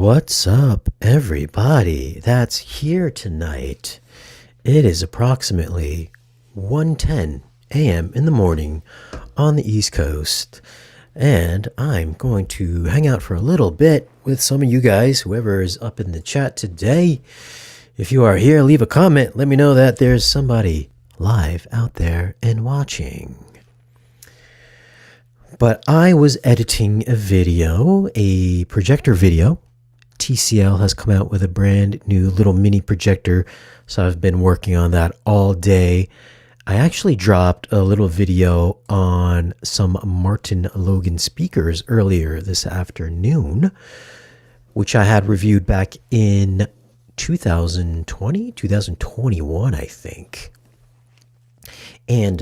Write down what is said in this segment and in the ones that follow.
What's up, everybody that's here tonight? It is approximately 1:10 a.m. in the morning on the East Coast, and I'm going to hang out for a little bit with some of you guys, whoever is up in the chat today. If you are here, leave a comment. Let me know that there's somebody live out there and watching. But I was editing a video, a projector video. TCL has come out with a brand new little mini projector, so I've been working on that all day. I actually dropped a little video on some Martin Logan speakers earlier this afternoon, which I had reviewed back in 2021, I think. And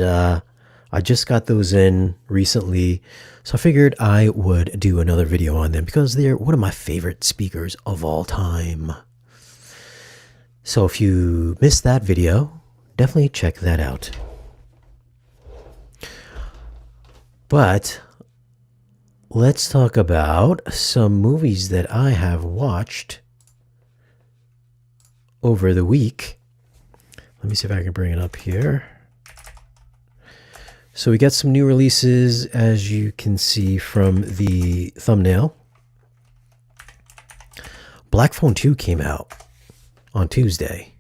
I just got those in recently, so I figured I would do another video on them because they're one of my favorite speakers of all time. So if you missed that video, definitely check that out. But let's talk about some movies that I have watched over the week. Let me see if I can bring it up here. So we got some new releases, as you can see from the thumbnail. Black Phone 2 came out on Tuesday.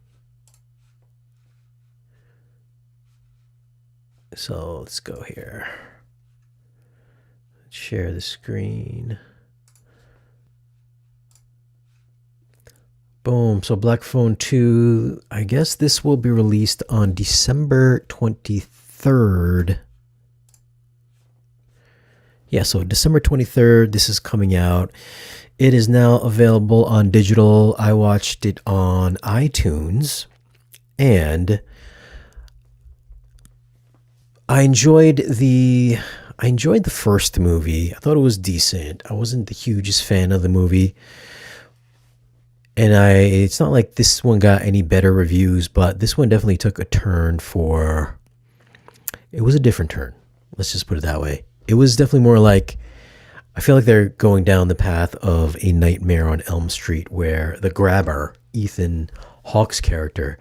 So let's go here. Let's share the screen. Boom. So Black Phone 2, I guess this will be released on December 23rd. Yeah, so December 23rd, this is coming out. It is now available on digital. I watched it on iTunes, and I enjoyed the first movie. I thought it was decent. I wasn't the hugest fan of the movie. And it's not like this one got any better reviews, but this one definitely took a turn it was a different turn. Let's just put it that way. It was definitely more like, I feel like they're going down the path of A Nightmare on Elm Street, where the grabber, Ethan Hawke's character,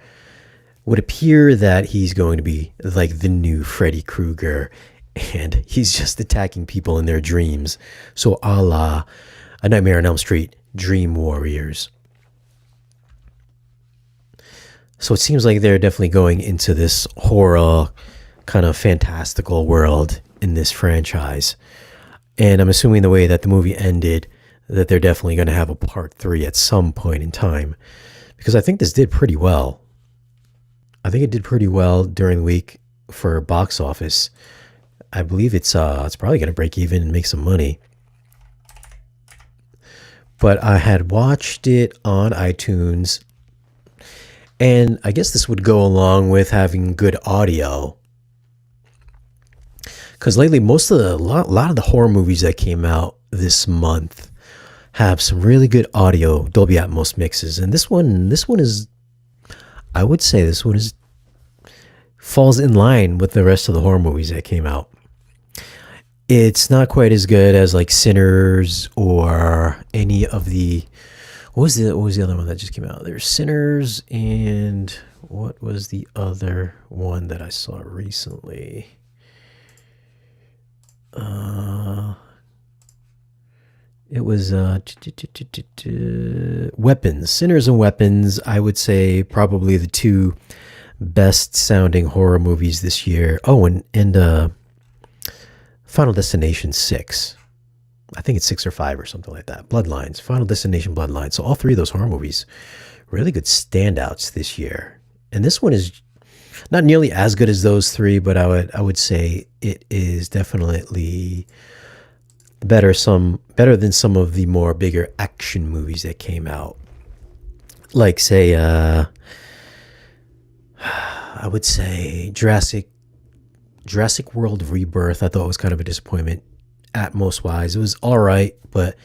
would appear that he's going to be like the new Freddy Krueger, and he's just attacking people in their dreams. So a la A Nightmare on Elm Street, Dream Warriors. So it seems like they're definitely going into this horror kind of fantastical world in this franchise. And I'm assuming the way that the movie ended, that they're definitely going to have a part 3 at some point in time, because I think this did pretty well. I think it did pretty well during the week for box office. I believe it's probably going to break even and make some money. But I had watched it on iTunes, and I guess this would go along with having good audio. Because lately, a lot of the horror movies that came out this month have some really good audio, Dolby Atmos mixes, and this one is, I would say, falls in line with the rest of the horror movies that came out. It's not quite as good as like Sinners or any of the. What was the other one that just came out? There's Sinners, and what was the other one that I saw recently? It was Weapons. Sinners and Weapons, I would say probably the two best sounding horror movies this year. Oh, and Final Destination 6. I think it's 6 or 5 or something like that. Bloodlines, Final Destination Bloodlines. So all three of those horror movies, really good standouts this year. And this one is not nearly as good as those three, but I would say it is definitely better than some of the more bigger action movies that came out. Like, say, I would say Jurassic World Rebirth. I thought it was kind of a disappointment Atmos wise. It was all right, but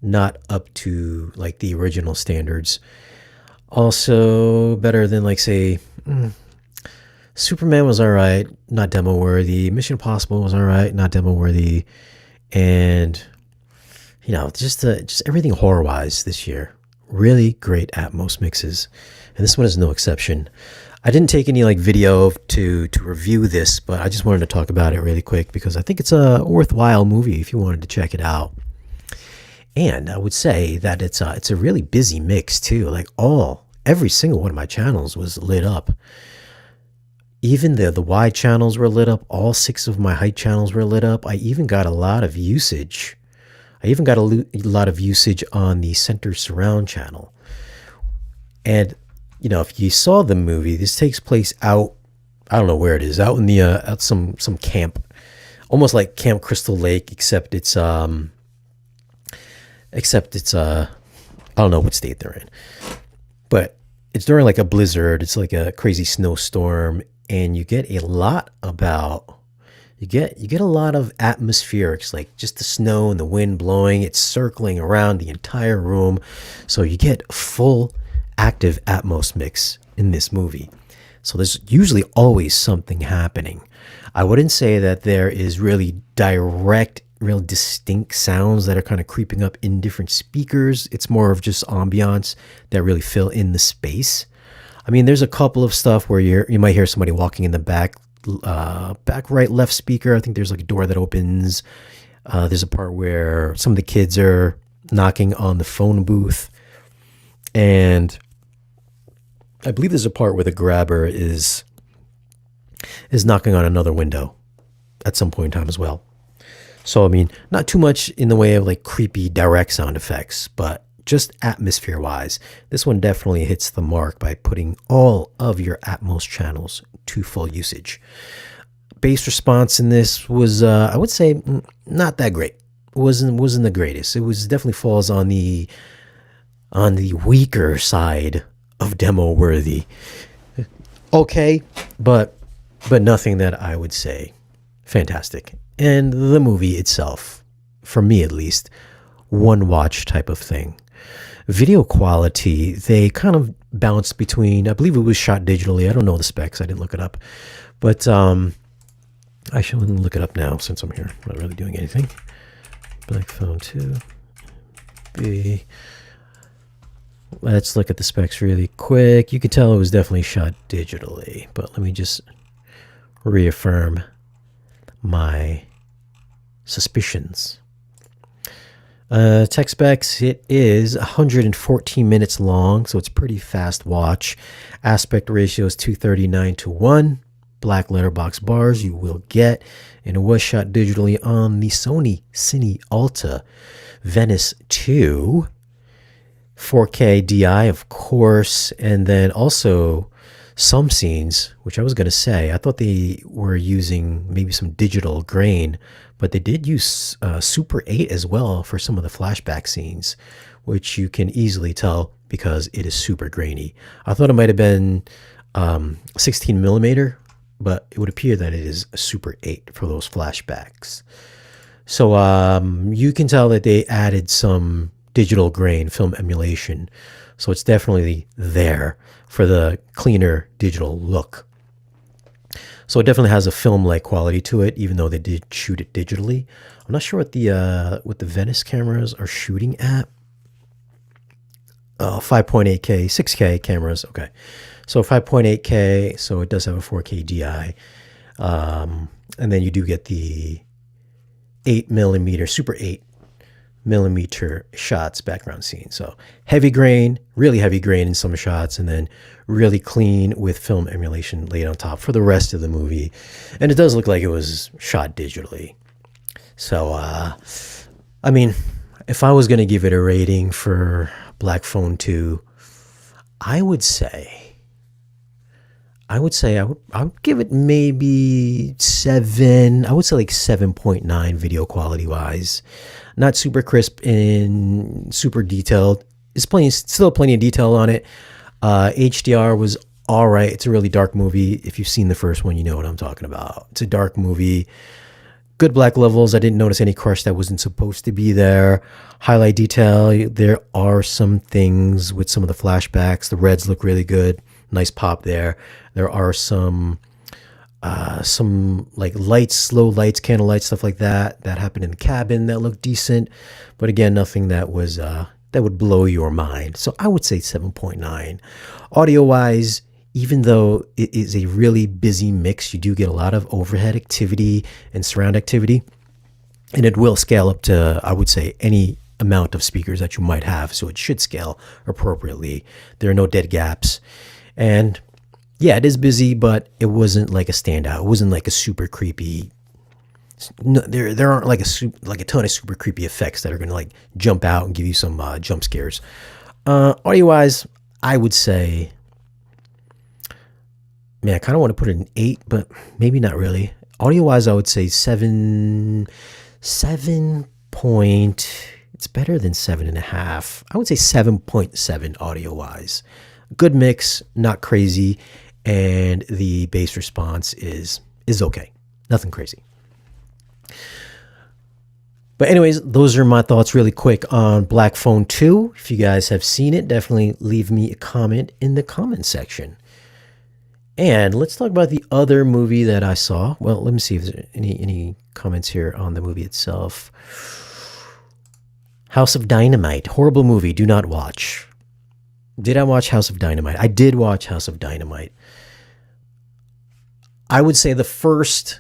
not up to like the original standards. Also better than, like, say, Superman was all right, not demo worthy. Mission Impossible was all right, not demo worthy. And just everything horror wise this year. Really great Atmos mixes, and this one is no exception. I didn't take any like video to review this, but I just wanted to talk about it really quick because I think it's a worthwhile movie if you wanted to check it out. And I would say that it's a really busy mix too. Like every single one of my channels was lit up. Even the wide channels were lit up. All 6 of my height channels were lit up. I even got a lot of usage. I even got a lot of usage on the center surround channel. And if you saw the movie, this takes place out. I don't know where it is. Out in the out some camp, almost like Camp Crystal Lake, except it's I don't know what state they're in, but it's during like a blizzard. It's like a crazy snowstorm, and you get a lot of atmospherics, like just the snow and the wind blowing. It's circling around the entire room, so you get full active Atmos mix in this movie. So there's usually always something happening. I wouldn't say that there is really direct, real distinct sounds that are kind of creeping up in different speakers. It's more of just ambiance that really fill in the space. I mean, there's a couple of stuff where you might hear somebody walking in the back right, left speaker. I think there's like a door that opens. There's a part where some of the kids are knocking on the phone booth, and I believe there's a part where the grabber is knocking on another window at some point in time as well. So, I mean, not too much in the way of like creepy direct sound effects, but just atmosphere wise, this one definitely hits the mark by putting all of your Atmos channels to full usage. Bass response in this was, I would say, not that great. Wasn't the greatest. It was definitely falls on the weaker side of demo worthy. Okay, but nothing that I would say fantastic. And the movie itself, for me at least, one watch type of thing. Video quality, they kind of bounced between, I believe it was shot digitally. I don't know the specs. I didn't look it up. But I should look it up now since I'm here. I'm not really doing anything. Black Phone 2B. Let's look at the specs really quick. You can tell it was definitely shot digitally, but let me just reaffirm my suspicions. Tech specs, it is 114 minutes long, so it's pretty fast watch. Aspect ratio is 239:1. Black letterbox bars you will get, and it was shot digitally on the Sony Cine Alta Venice 2. 4K DI, of course, and then also some scenes, which I was going to say, I thought they were using maybe some digital grain, but they did use Super 8 as well for some of the flashback scenes, which you can easily tell because it is super grainy. I thought it might have been 16 millimeter, but it would appear that it is a Super 8 for those flashbacks. So you can tell that they added some digital grain film emulation, so it's definitely there for the cleaner digital look. So it definitely has a film-like quality to it, even though they did shoot it digitally. I'm not sure what the Venice cameras are shooting at. 5.8K, 6K cameras. Okay, so 5.8K, so it does have a 4K DI, and then you do get the 8 millimeter, Super 8 millimeter shots background scene. So heavy grain, really heavy grain in some shots, and then really clean with film emulation laid on top for the rest of the movie. And it does look like it was shot digitally. So I mean, if I was going to give it a rating for Black Phone 2, I would give it maybe 7. I would say like 7.9 video quality wise. Not super crisp and super detailed. It's still plenty of detail on it. HDR was all right. It's a really dark movie. If you've seen the first one, you know what I'm talking about. It's a dark movie. Good black levels. I didn't notice any crush that wasn't supposed to be there. Highlight detail. There are some things with some of the flashbacks. The reds look really good. Nice pop there. There are some some like lights, slow lights, candle lights, stuff like that. That happened in the cabin that looked decent, but again, nothing that was that would blow your mind. So I would say 7.9. Audio wise, even though it is a really busy mix, you do get a lot of overhead activity and surround activity, and it will scale up to, I would say, any amount of speakers that you might have. So it should scale appropriately. There are no dead gaps, and yeah, it is busy, but it wasn't like a standout. It wasn't like a super creepy. No, there aren't like like a ton of super creepy effects that are gonna like jump out and give you some jump scares. Audio wise, I would say, man, I kind of want to put it in 8, but maybe not really. Audio wise, I would say 7 point. It's better than 7.5. I would say 7.7 audio wise. Good mix, not crazy, and the bass response is okay. Nothing crazy. But anyways, those are my thoughts really quick on Black Phone 2. If you guys have seen it, definitely leave me a comment in the comment section. And let's talk about the other movie that I saw. Well, let me see if there's any comments here on the movie itself. House of Dynamite. Horrible movie. Do not watch. Did I watch House of Dynamite? I did watch House of Dynamite. I would say the first,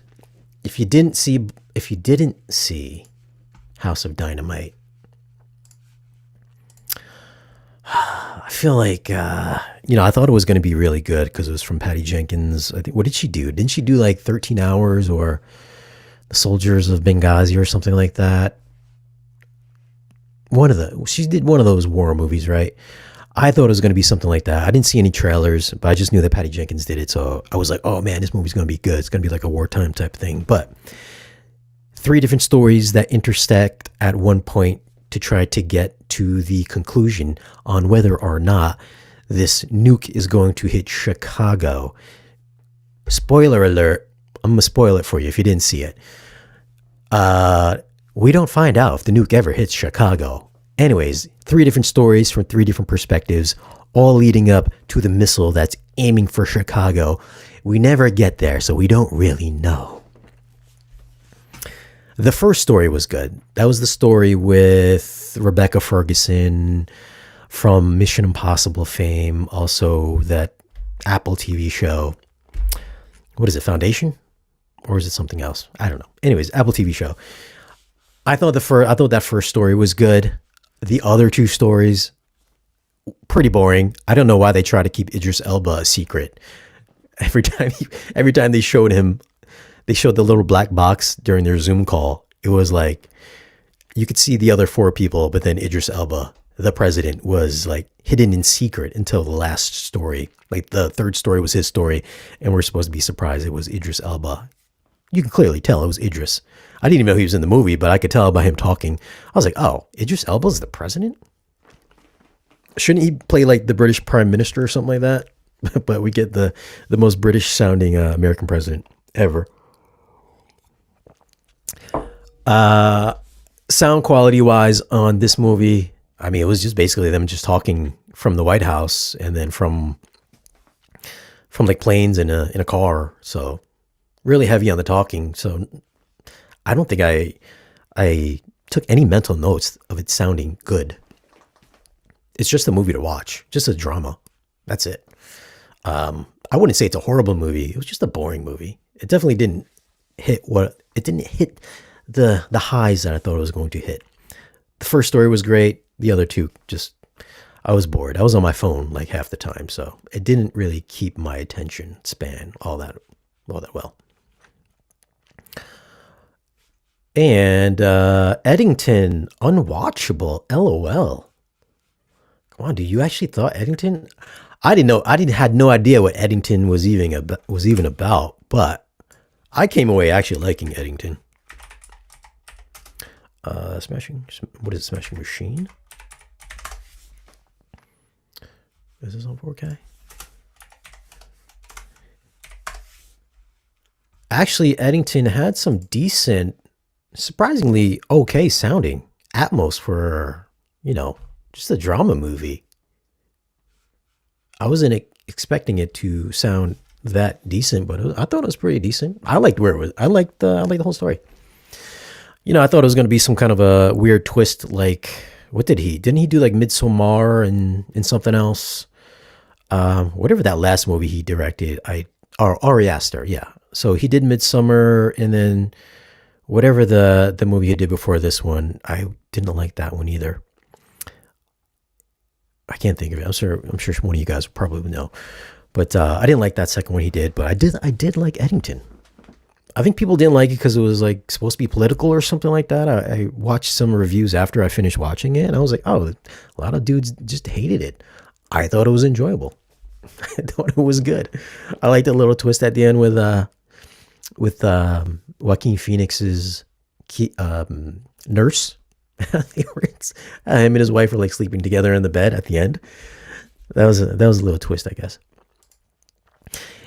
if you didn't see House of Dynamite, I feel like, I thought it was going to be really good because it was from Patty Jenkins. I think, what did she do? Didn't she do like 13 Hours or The Soldiers of Benghazi or something like that? She did one of those war movies, right? I thought it was going to be something like that. I didn't see any trailers, but I just knew that Patty Jenkins did it. So I was like, oh man, this movie's going to be good. It's going to be like a wartime type thing. But 3 different stories that intersect at one point to try to get to the conclusion on whether or not this nuke is going to hit Chicago. Spoiler alert. I'm going to spoil it for you if you didn't see it. We don't find out if the nuke ever hits Chicago. Anyways, 3 different stories from 3 different perspectives, all leading up to the missile that's aiming for Chicago. We never get there, so we don't really know. The first story was good. That was the story with Rebecca Ferguson from Mission Impossible fame, also that Apple TV show. What is it, Foundation? Or is it something else? I don't know. Anyways, Apple TV show. I thought that first story was good. The other 2 stories, pretty boring. I don't know why they try to keep Idris Elba a secret. Every time they showed him, they showed the little black box during their Zoom call. It was like you could see the other 4 people, but then Idris Elba, the president, was like hidden in secret until the last story. Like the 3rd story was his story, and we're supposed to be surprised it was Idris Elba. You can clearly tell it was Idris. I didn't even know he was in the movie, but I could tell by him talking. I was like, oh, Idris Elba's the president? Shouldn't he play like the British Prime Minister or something like that? But we get the most British sounding American president ever. Sound quality wise on this movie, I mean, it was just basically them just talking from the White House and then from like planes in a car. So really heavy on the talking. So I don't think I took any mental notes of it sounding good. It's just a movie to watch, just a drama. That's it. I wouldn't say it's a horrible movie. It was just a boring movie. It definitely didn't hit the highs that I thought it was going to hit. The first story was great. The other 2, just, I was bored. I was on my phone like half the time, so it didn't really keep my attention span all that well. And Eddington, unwatchable, LOL. Come on, dude, you actually thought Eddington? I didn't know. Had no idea what Eddington was even about. But I came away actually liking Eddington. Smashing. What is it? Smashing Machine? Is this on 4K? Actually, Eddington had some decent, surprisingly okay sounding Atmos for, just a drama movie. I wasn't expecting it to sound that decent, but I thought it was pretty decent. I liked where it was. I liked the whole story. I thought it was going to be some kind of a weird twist. Like, what did he? Didn't he do like Midsommar and something else? Whatever that last movie he directed, or Ari Aster, yeah. So he did Midsummer, and then whatever the movie he did before this one, I didn't like that one either. I can't think of it. I'm sure one of you guys probably know, but I didn't like that second one he did. But I did like Eddington. I think people didn't like it because it was like supposed to be political or something like that. I watched some reviews after I finished watching it, and I was like, oh, a lot of dudes just hated it. I thought it was enjoyable. I thought it was good. I liked the little twist at the end with Joaquin Phoenix's nurse. Him and his wife were like sleeping together in the bed at the end. That was a little twist, I guess.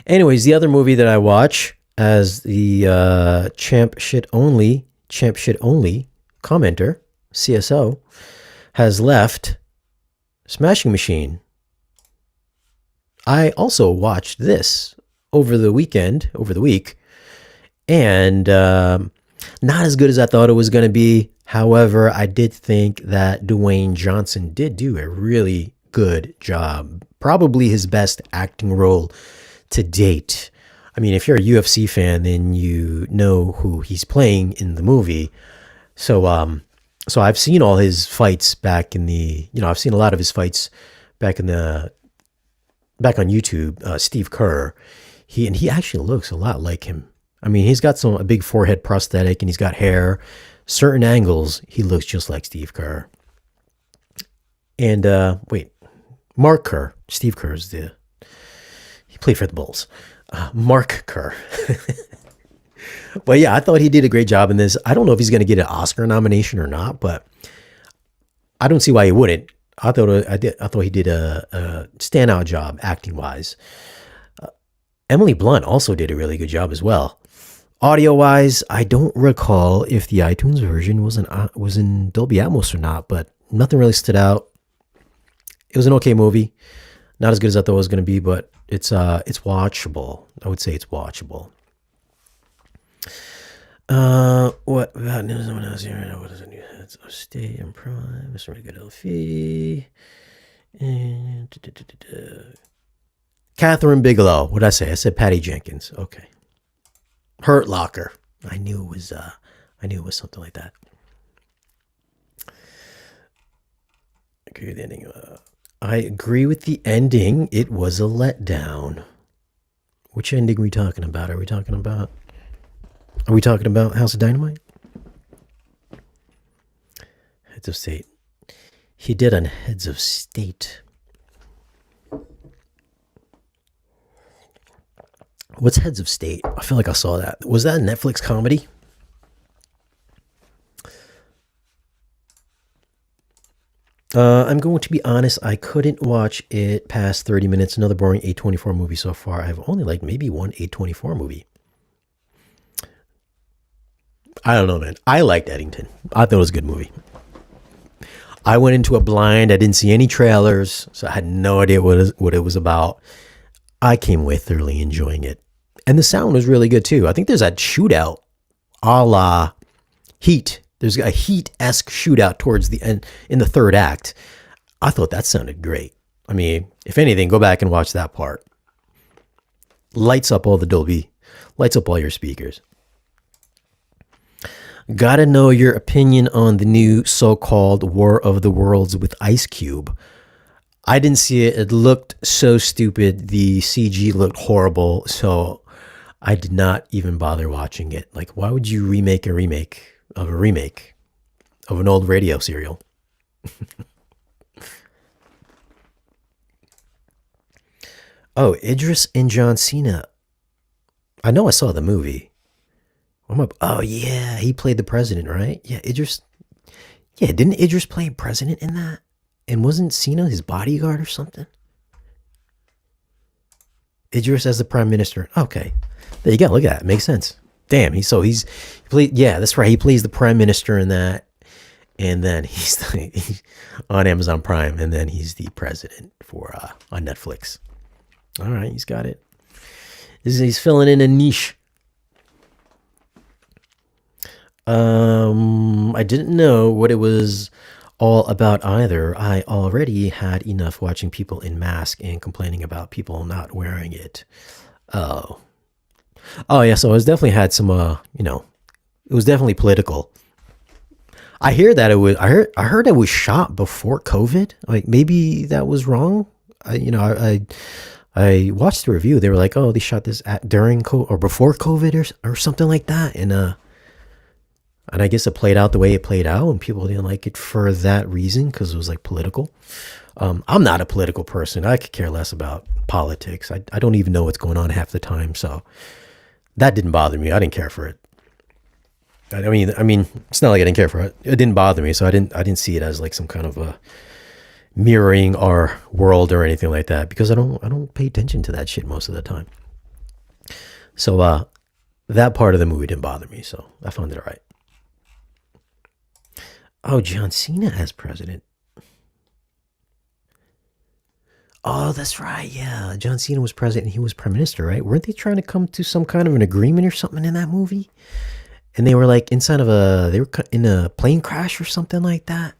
Anyways, the other movie that I watch as the champ shit only commenter, CSO, has left Smashing Machine. I also watched this over the week, and not as good as I thought it was going to be. However, I did think that Dwayne Johnson did do a really good job. Probably his best acting role to date. I mean, if you're a UFC fan, then you know who he's playing in the movie. So I've seen all his fights back in I've seen a lot of his fights back on YouTube. Steve Kerr, he actually looks a lot like him. I mean, he's got a big forehead prosthetic, and he's got hair. Certain angles, he looks just like Steve Kerr. And Mark Kerr. Steve Kerr he played for the Bulls. Mark Kerr. But yeah, I thought he did a great job in this. I don't know if he's going to get an Oscar nomination or not, but I don't see why he wouldn't. I thought he did a standout job acting wise. Emily Blunt also did a really good job as well. Audio wise, I don't recall if the iTunes version was in Dolby Atmos or not, but nothing really stood out. It was an okay movie, not as good as I thought it was going to be, but it's watchable. I would say it's watchable. What about news? Someone else here? What is the new heads of state and prime? Mr. Really good LFE. And Catherine Bigelow. What did I say? I said Patty Jenkins. Okay. Hurt Locker. I knew it was something like that. Good ending. I agree with the ending. It was a letdown. Which ending are we talking about? Are we talking about House of Dynamite? Heads of State. He did on Heads of State. What's Heads of State? I feel like I saw that. Was that a Netflix comedy? I'm going to be honest. I couldn't watch it past 30 minutes. Another boring A24 movie so far. I've only liked maybe one A24 movie. I don't know, man. I liked Eddington. I thought it was a good movie. I went into it blind. I didn't see any trailers, so I had no idea what it was about. I came away thoroughly enjoying it. And the sound was really good too. I think there's that shootout a la Heat. There's a Heat-esque shootout towards the end in the third act. I thought that sounded great. I mean, if anything, go back and watch that part. Lights up all the Dolby. Lights up all your speakers. Gotta know your opinion on the new so-called War of the Worlds with Ice Cube. I didn't see it. It looked so stupid. The CG looked horrible. So I did not even bother watching it. Like, why would you remake a remake of an old radio serial? Oh, Idris and John Cena. I know I saw the movie. Oh, yeah. He played the president, right? Yeah, Idris. Yeah, didn't Idris play president in that? And wasn't Cena his bodyguard or something? Idris as the prime minister. Okay. There you go. Look at that. Makes sense. Damn. He played. Yeah, that's right. He plays the prime minister in that. And then he's on Amazon Prime. And then he's the president on Netflix. All right. He's got it. He's filling in a niche. I didn't know what it was all about either. I already had enough watching people in masks and complaining about people not wearing it. Oh, oh yeah. So it was definitely had some. It was definitely political. I hear that it was. I heard it was shot before COVID. Like maybe that was wrong. I watched the review. They were like, oh, they shot this during or before COVID or something like that, and I guess it played out the way it played out, and people didn't like it for that reason because it was like political. I'm not a political person. I could care less about politics. I don't even know what's going on half the time. So that didn't bother me. I didn't care for it. I mean, it's not like I didn't care for it. It didn't bother me, so I didn't see it as like some kind of a mirroring our world or anything like that because I don't pay attention to that shit most of the time. So that part of the movie didn't bother me, so I found it all right. Oh, John Cena as president. Oh, that's right. Yeah, John Cena was president and he was prime minister, right? Weren't they trying to come to some kind of an agreement or something in that movie? And they were like inside of they were in a plane crash or something like that.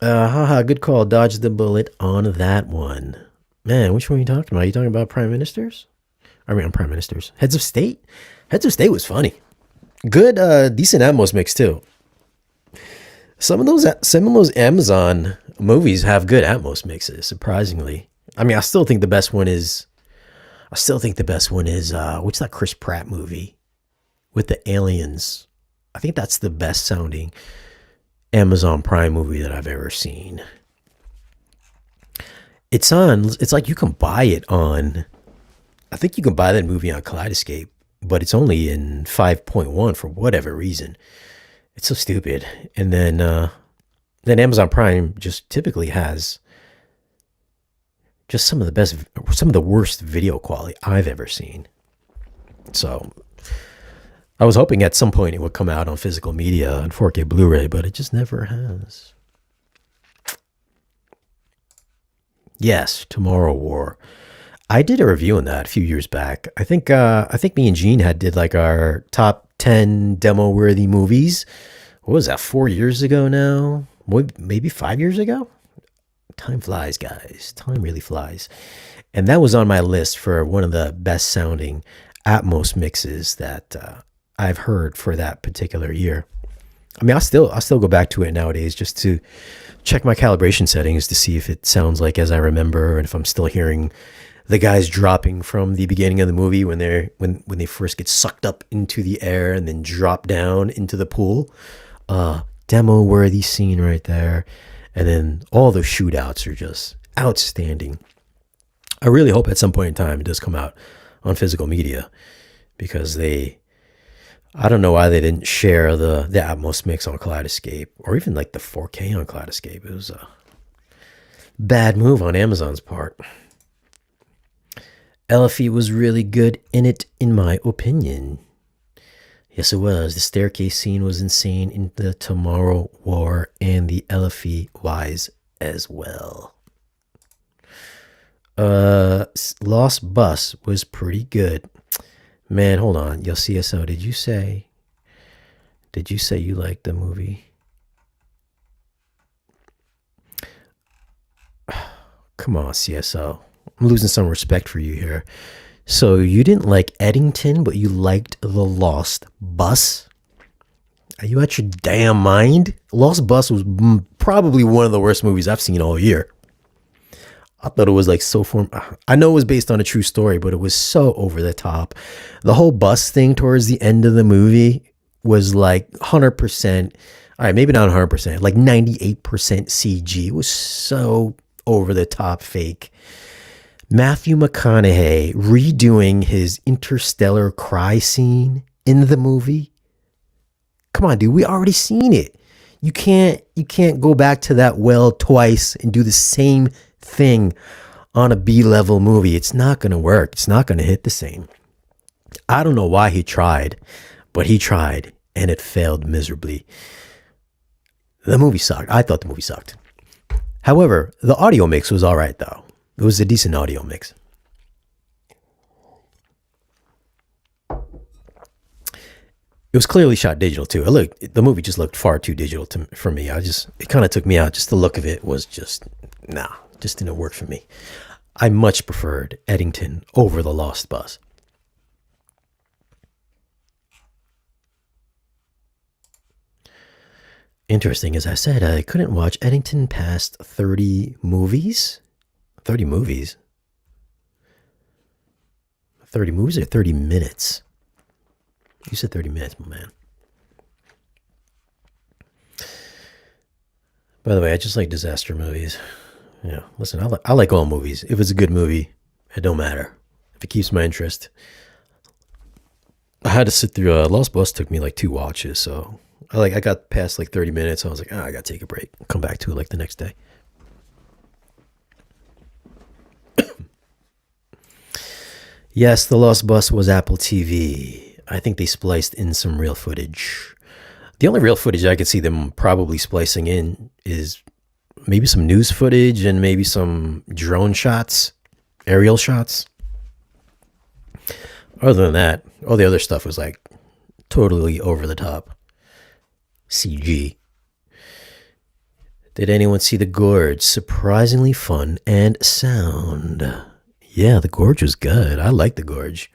Haha, good call. Dodged the bullet on that one. Man, which one are you talking about? Are you talking about prime ministers? I mean, prime ministers. Heads of state? Heads of state was funny. Good, decent Atmos mix too. Some of those Amazon movies have good Atmos mixes, surprisingly. I mean, I still think the best one is what's that Chris Pratt movie with the aliens? I think that's the best sounding Amazon Prime movie that I've ever seen. It's like you can buy it on, I think you can buy that movie on Kaleidoscape, but it's only in 5.1 for whatever reason. It's so stupid. And then Amazon Prime just typically has just some of the worst video quality I've ever seen. So I was hoping at some point it would come out on physical media on 4K Blu-ray, but it just never has. Yes, Tomorrow War. I did a review on that a few years back. I think me and Gene did like our top 10 demo worthy movies. What was that, 4 years ago now? Maybe 5 years ago? Time flies, guys. Time really flies. And that was on my list for one of the best sounding Atmos mixes that I've heard for that particular year. I mean, I'll still go back to it nowadays just to check my calibration settings to see if it sounds like as I remember and if I'm still hearing the guys dropping from the beginning of the movie when they first get sucked up into the air and then drop down into the pool. Demo worthy scene right there. And then all the shootouts are just outstanding. I really hope at some point in time it does come out on physical media because I don't know why they didn't share the Atmos mix on Kaleidoscape or even like the 4K on Kaleidoscape. It was a bad move on Amazon's part. Elfie was really good in it, in my opinion. Yes, it was. The staircase scene was insane in the Tomorrow War and the Elfie wise as well. Lost Bus was pretty good. Man, hold on. Yo, CSO, did you say you liked the movie? Come on, CSO. I'm losing some respect for you here. So you didn't like Eddington, but you liked The Lost Bus? Are you out your damn mind? Lost Bus was probably one of the worst movies I've seen all year. I thought it was like I know it was based on a true story, but it was so over the top. The whole bus thing towards the end of the movie was like 100%. All right, maybe not 100%, like 98% CG. It was so over the top fake. Matthew McConaughey redoing his interstellar cry scene in the movie. Come on, dude, we already seen it. You can't go back to that well twice and do the same thing on a B-level movie. It's not going to work. It's not going to hit the same. I don't know why he tried, but he tried and it failed miserably. The movie sucked. I thought the movie sucked. However, the audio mix was all right though. It was a decent audio mix. It was clearly shot digital too. The movie just looked far too digital for me. It kind of took me out. Just the look of it was just, nah, just didn't work for me. I much preferred Eddington over The Lost Bus. Interesting, as I said, I couldn't watch Eddington past 30 movies. 30 movies? 30 movies or 30 minutes? You said 30 minutes, my man. By the way, I just like disaster movies. Yeah, listen, I like all movies. If it's a good movie, it don't matter. If it keeps my interest. I had to sit through Lost Bus took me like 2 watches, so I got past like 30 minutes. I was like, I gotta take a break. Come back to it like the next day. Yes, The Lost Bus was Apple TV. I think they spliced in some real footage. The only real footage I could see them probably splicing in is maybe some news footage and maybe some drone shots, aerial shots. Other than that, all the other stuff was like totally over the top. CG. Did anyone see The Gorge? Surprisingly fun and sound. Yeah, The Gorge was good. I like The Gorge.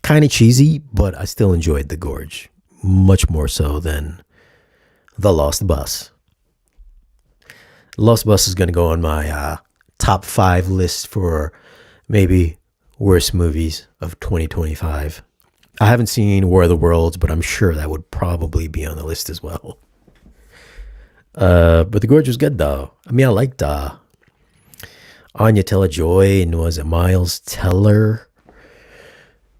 Kind of cheesy, but I still enjoyed The Gorge much more so than The Lost Bus. Lost Bus is going to go on my top 5 list for maybe worst movies of 2025. I haven't seen War of the Worlds, but I'm sure that would probably be on the list as well. But The Gorge was good, though. I mean, I liked Anya Taylor-Joy and was it Miles Teller?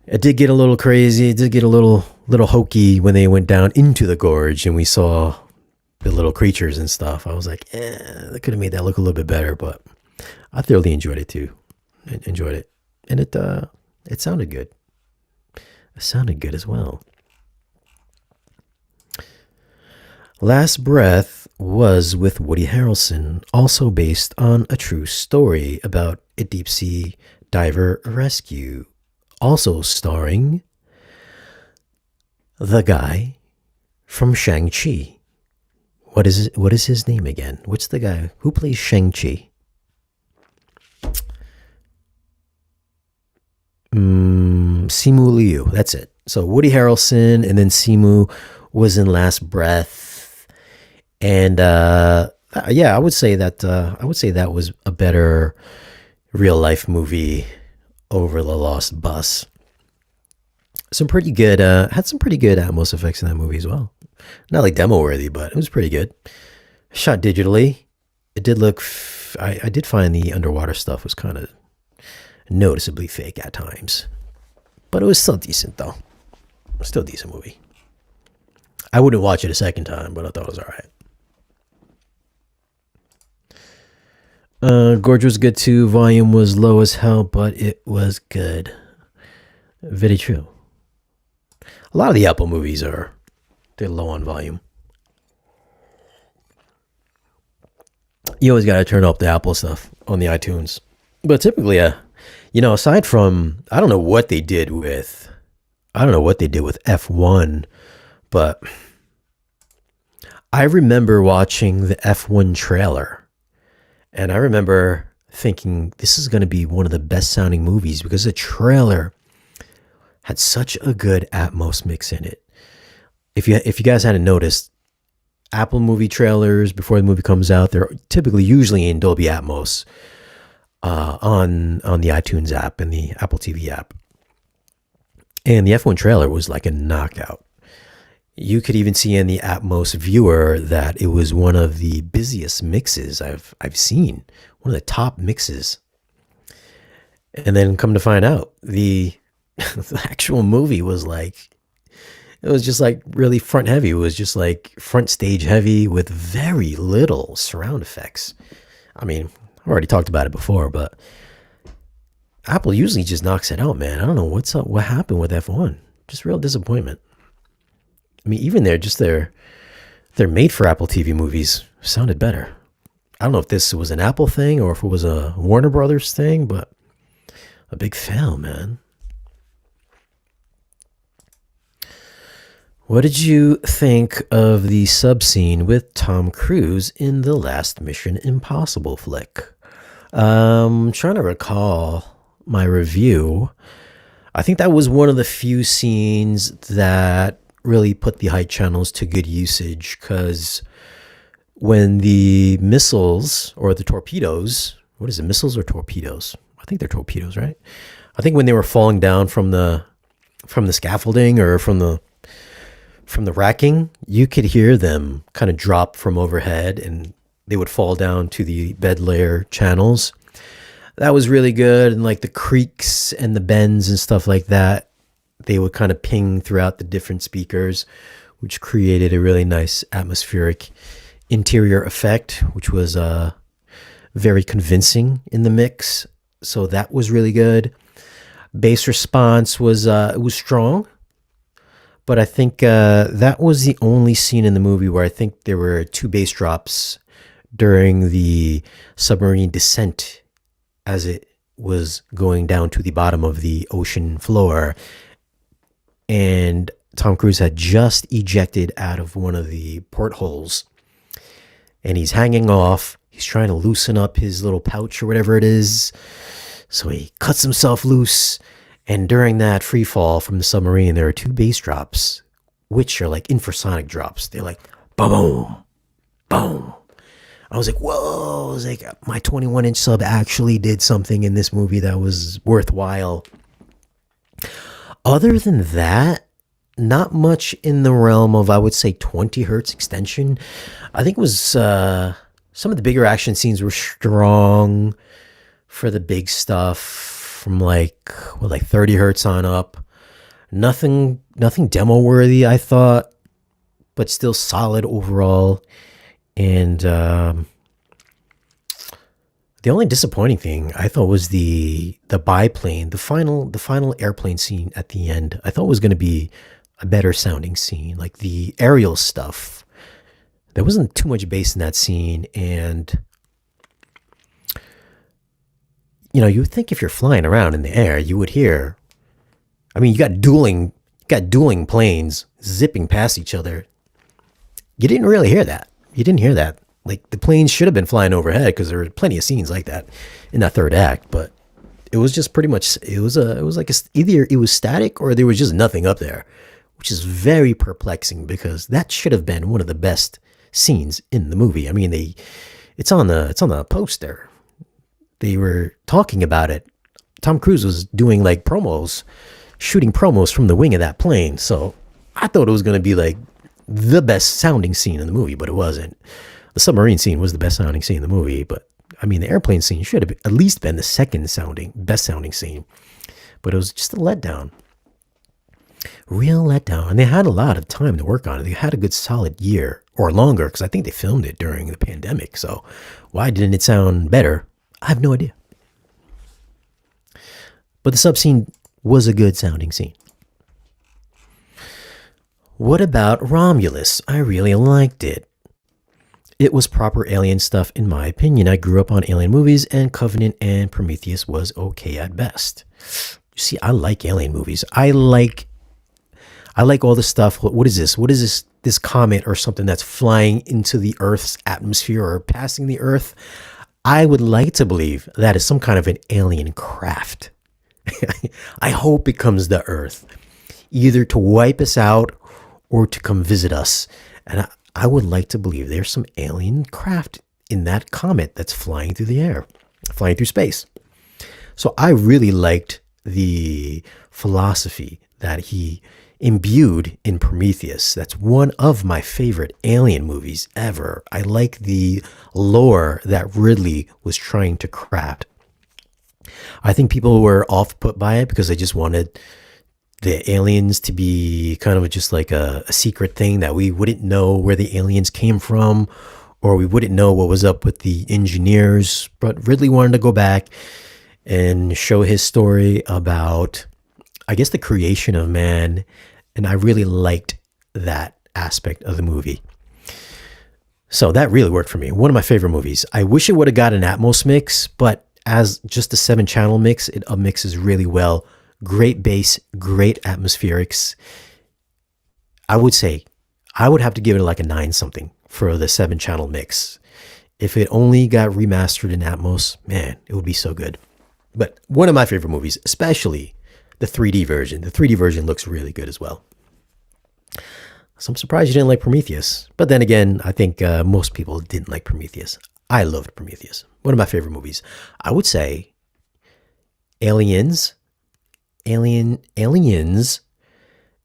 It did get a little crazy. It did get a little hokey when they went down into the gorge and we saw the little creatures and stuff. I was like, they could have made that look a little bit better, but I thoroughly enjoyed it too. Enjoyed it, and it sounded good. It sounded good as well. Last Breath was with Woody Harrelson, also based on a true story about a deep sea diver rescue. Also starring the guy from Shang-Chi. What is his name again? What's the guy who plays Shang-Chi? Simu Liu. That's it. So Woody Harrelson, and then Simu was in Last Breath. And yeah, I would say that was a better real life movie over The Lost Bus. Some pretty good, had some pretty good Atmos effects in that movie as well. Not like demo worthy, but it was pretty good. Shot digitally. It did look, I did find the underwater stuff was kind of noticeably fake at times. But it was still decent though. Still a decent movie. I wouldn't watch it a second time, but I thought it was alright. Gorge was good too. Volume was low as hell, but it was good. Very true. A lot of the Apple movies they're low on volume. You always got to turn up the Apple stuff on the iTunes. But typically, aside from, I don't know what they did with F1, but I remember watching the F1 trailer. And I remember thinking, this is going to be one of the best sounding movies because the trailer had such a good Atmos mix in it. If you guys hadn't noticed, Apple movie trailers before the movie comes out, they're typically usually in Dolby Atmos on the iTunes app and the Apple TV app. And the F1 trailer was like a knockout. You could even see in the Atmos viewer that it was one of the busiest mixes I've seen, one of the top mixes. And then come to find out, the actual movie was like, it was just like really front heavy. It was just like front stage heavy with very little surround effects. I mean, I've already talked about it before, but Apple usually just knocks it out, man. I don't know what's up, what happened with F1. Just real disappointment. I mean, even they're made for Apple TV movies sounded better. I don't know if this was an Apple thing or if it was a Warner Brothers thing, but a big fail, man. What did you think of the sub scene with Tom Cruise in the last Mission Impossible flick? Trying to recall my review. I think that was one of the few scenes that really put the height channels to good usage, because when the missiles or the torpedoes, what is it, missiles or torpedoes? I think they're torpedoes, right? I think when they were falling down from the scaffolding or from the racking, you could hear them kind of drop from overhead and they would fall down to the bed layer channels. That was really good. And like the creaks and the bends and stuff like that, they would kind of ping throughout the different speakers, which created a really nice atmospheric interior effect, which was very convincing in the mix. So that was really good. Bass response was it was strong, but I think that was the only scene in the movie where I think there were two bass drops during the submarine descent as it was going down to the bottom of the ocean floor. And Tom Cruise had just ejected out of one of the portholes and he's hanging off. He's trying to loosen up his little pouch or whatever it is. So he cuts himself loose. And during that free fall from the submarine, there are two bass drops, which are like infrasonic drops. They're like, boom, boom. I was like, whoa. I was like, my 21-inch sub actually did something in this movie that was worthwhile. Other than that, not much in the realm of, I would say, 20 hertz extension. I think it was some of the bigger action scenes were strong for the big stuff from like 30 hertz on up. Nothing demo worthy, I thought, but still solid overall. And the only disappointing thing I thought was the biplane, the final airplane scene at the end. I thought was going to be a better sounding scene, like the aerial stuff. There wasn't too much bass in that scene, and you would think if you're flying around in the air, you would hear. I mean, you got dueling planes zipping past each other. You didn't really hear that. You didn't hear that. Like the planes should have been flying overhead because there were plenty of scenes like that in that third act, but it was just pretty much either it was static or there was just nothing up there, which is very perplexing because that should have been one of the best scenes in the movie. I mean, it's on the poster. They were talking about it. Tom Cruise was doing like shooting promos from the wing of that plane. So I thought it was going to be like the best sounding scene in the movie, but it wasn't. The submarine scene was the best sounding scene in the movie, but I mean, the airplane scene should have at least been the best sounding scene, but it was just a letdown. Real letdown. And they had a lot of time to work on it. They had a good solid year or longer because I think they filmed it during the pandemic. So why didn't it sound better? I have no idea. But the sub scene was a good sounding scene. What about Romulus? I really liked it. It was proper alien stuff in my opinion. I grew up on alien movies and Covenant and Prometheus was okay at best. You see, I like alien movies. I like all the stuff. What is this? What is this comet or something that's flying into the Earth's atmosphere or passing the Earth? I would like to believe that is some kind of an alien craft. I hope it comes to Earth, either to wipe us out or to come visit us. And I would like to believe there's some alien craft in that comet that's flying through the air, flying through space. So I really liked the philosophy that he imbued in Prometheus. That's one of my favorite alien movies ever. I like the lore that Ridley was trying to craft. I think people were off put by it because they just wanted the aliens to be kind of just like a secret thing that we wouldn't know where the aliens came from, or we wouldn't know what was up with the engineers. But Ridley wanted to go back and show his story about, I guess, the creation of man. And I really liked that aspect of the movie. So that really worked for me. One of my favorite movies. I wish it would have got an Atmos mix, but as just a 7 channel mix, it mixes really well. Great bass, great atmospherics. I would say I would have to give it like a 9 something for the 7 channel mix. If it only got remastered in Atmos, man, it would be so good. But one of my favorite movies, especially the 3D version. The 3D version looks really good as well. So I'm surprised you didn't like Prometheus. But then again, I think most people didn't like Prometheus. I loved Prometheus. One of my favorite movies. I would say Aliens, Aliens,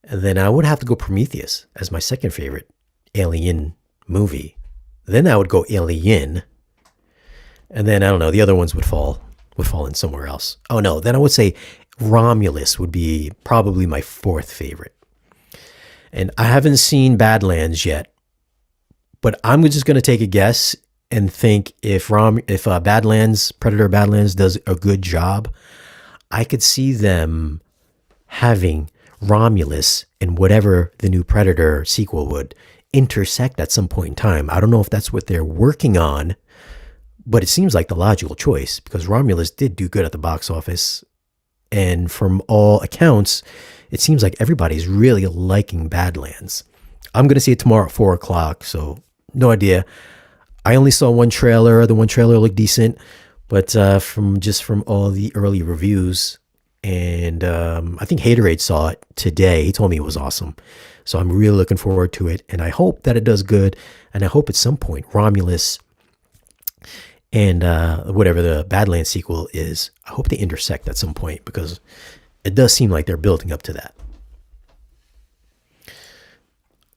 and then I would have to go Prometheus as my second favorite Alien movie. Then I would go Alien, and then I don't know, the other ones would fall in somewhere else. Oh no, then I would say Romulus would be probably my fourth favorite. And I haven't seen Badlands yet, but I'm just going to take a guess and think if Badlands, Predator Badlands does a good job, I could see them having Romulus and whatever the new Predator sequel would intersect at some point in time. I don't know if that's what they're working on, but it seems like the logical choice because Romulus did do good at the box office. And from all accounts, it seems like everybody's really liking Badlands. I'm going to see it tomorrow at 4 o'clock, so no idea. I only saw one trailer. The one trailer looked decent, but from all the early reviews, and I think Haterade saw it today. He told me it was awesome. So I'm really looking forward to it, and I hope that it does good, and I hope at some point Romulus and whatever the Badlands sequel is, I hope they intersect at some point because it does seem like they're building up to that.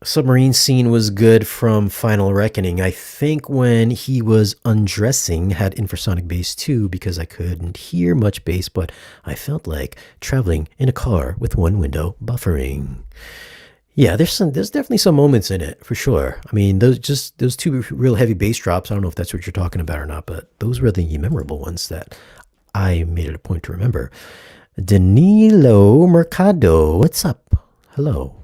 Submarine scene was good from Final Reckoning. I think when he was undressing had infrasonic bass too because I couldn't hear much bass, but I felt like traveling in a car with one window buffering. Yeah, there's definitely some moments in it for sure. I mean, those two real heavy bass drops. I don't know if that's what you're talking about or not, but those were the memorable ones that I made it a point to remember. Danilo Mercado, what's up? Hello.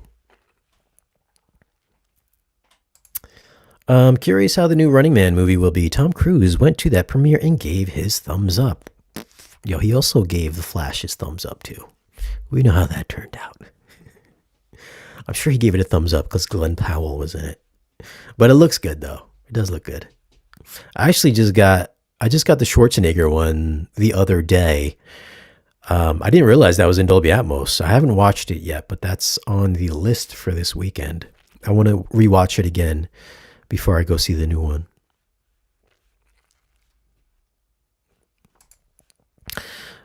I'm curious how the new Running Man movie will be. Tom Cruise went to that premiere and gave his thumbs up. Yo, he also gave The Flash his thumbs up too. We know how that turned out. I'm sure he gave it a thumbs up because Glenn Powell was in it. But it looks good though. It does look good. I just got the Schwarzenegger one the other day. I didn't realize that was in Dolby Atmos. I haven't watched it yet, but that's on the list for this weekend. I want to rewatch it again before I go see the new one.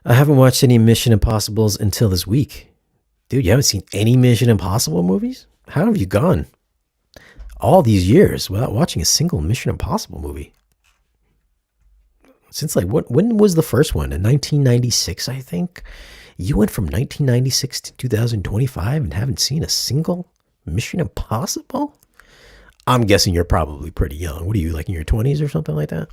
I haven't watched any Mission Impossibles until this week. Dude, you haven't seen any Mission Impossible movies? How have you gone all these years without watching a single Mission Impossible movie? Since when was the first one? In 1996, I think. You went from 1996 to 2025 and haven't seen a single Mission Impossible? I'm guessing you're probably pretty young. What are you, like in your 20s or something like that?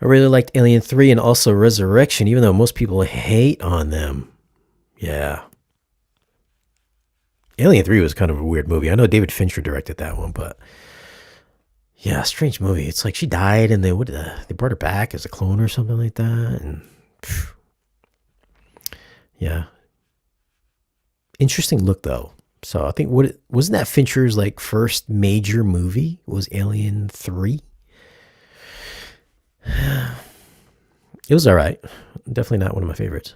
I really liked Alien 3 and also Resurrection, even though most people hate on them. Yeah. Alien 3 was kind of a weird movie. I know David Fincher directed that one, but yeah, strange movie. It's like she died and they brought her back as a clone or something like that. And yeah. Interesting look though. So I think wasn't that Fincher's like first major movie was Alien 3? It was all right. Definitely not one of my favorites.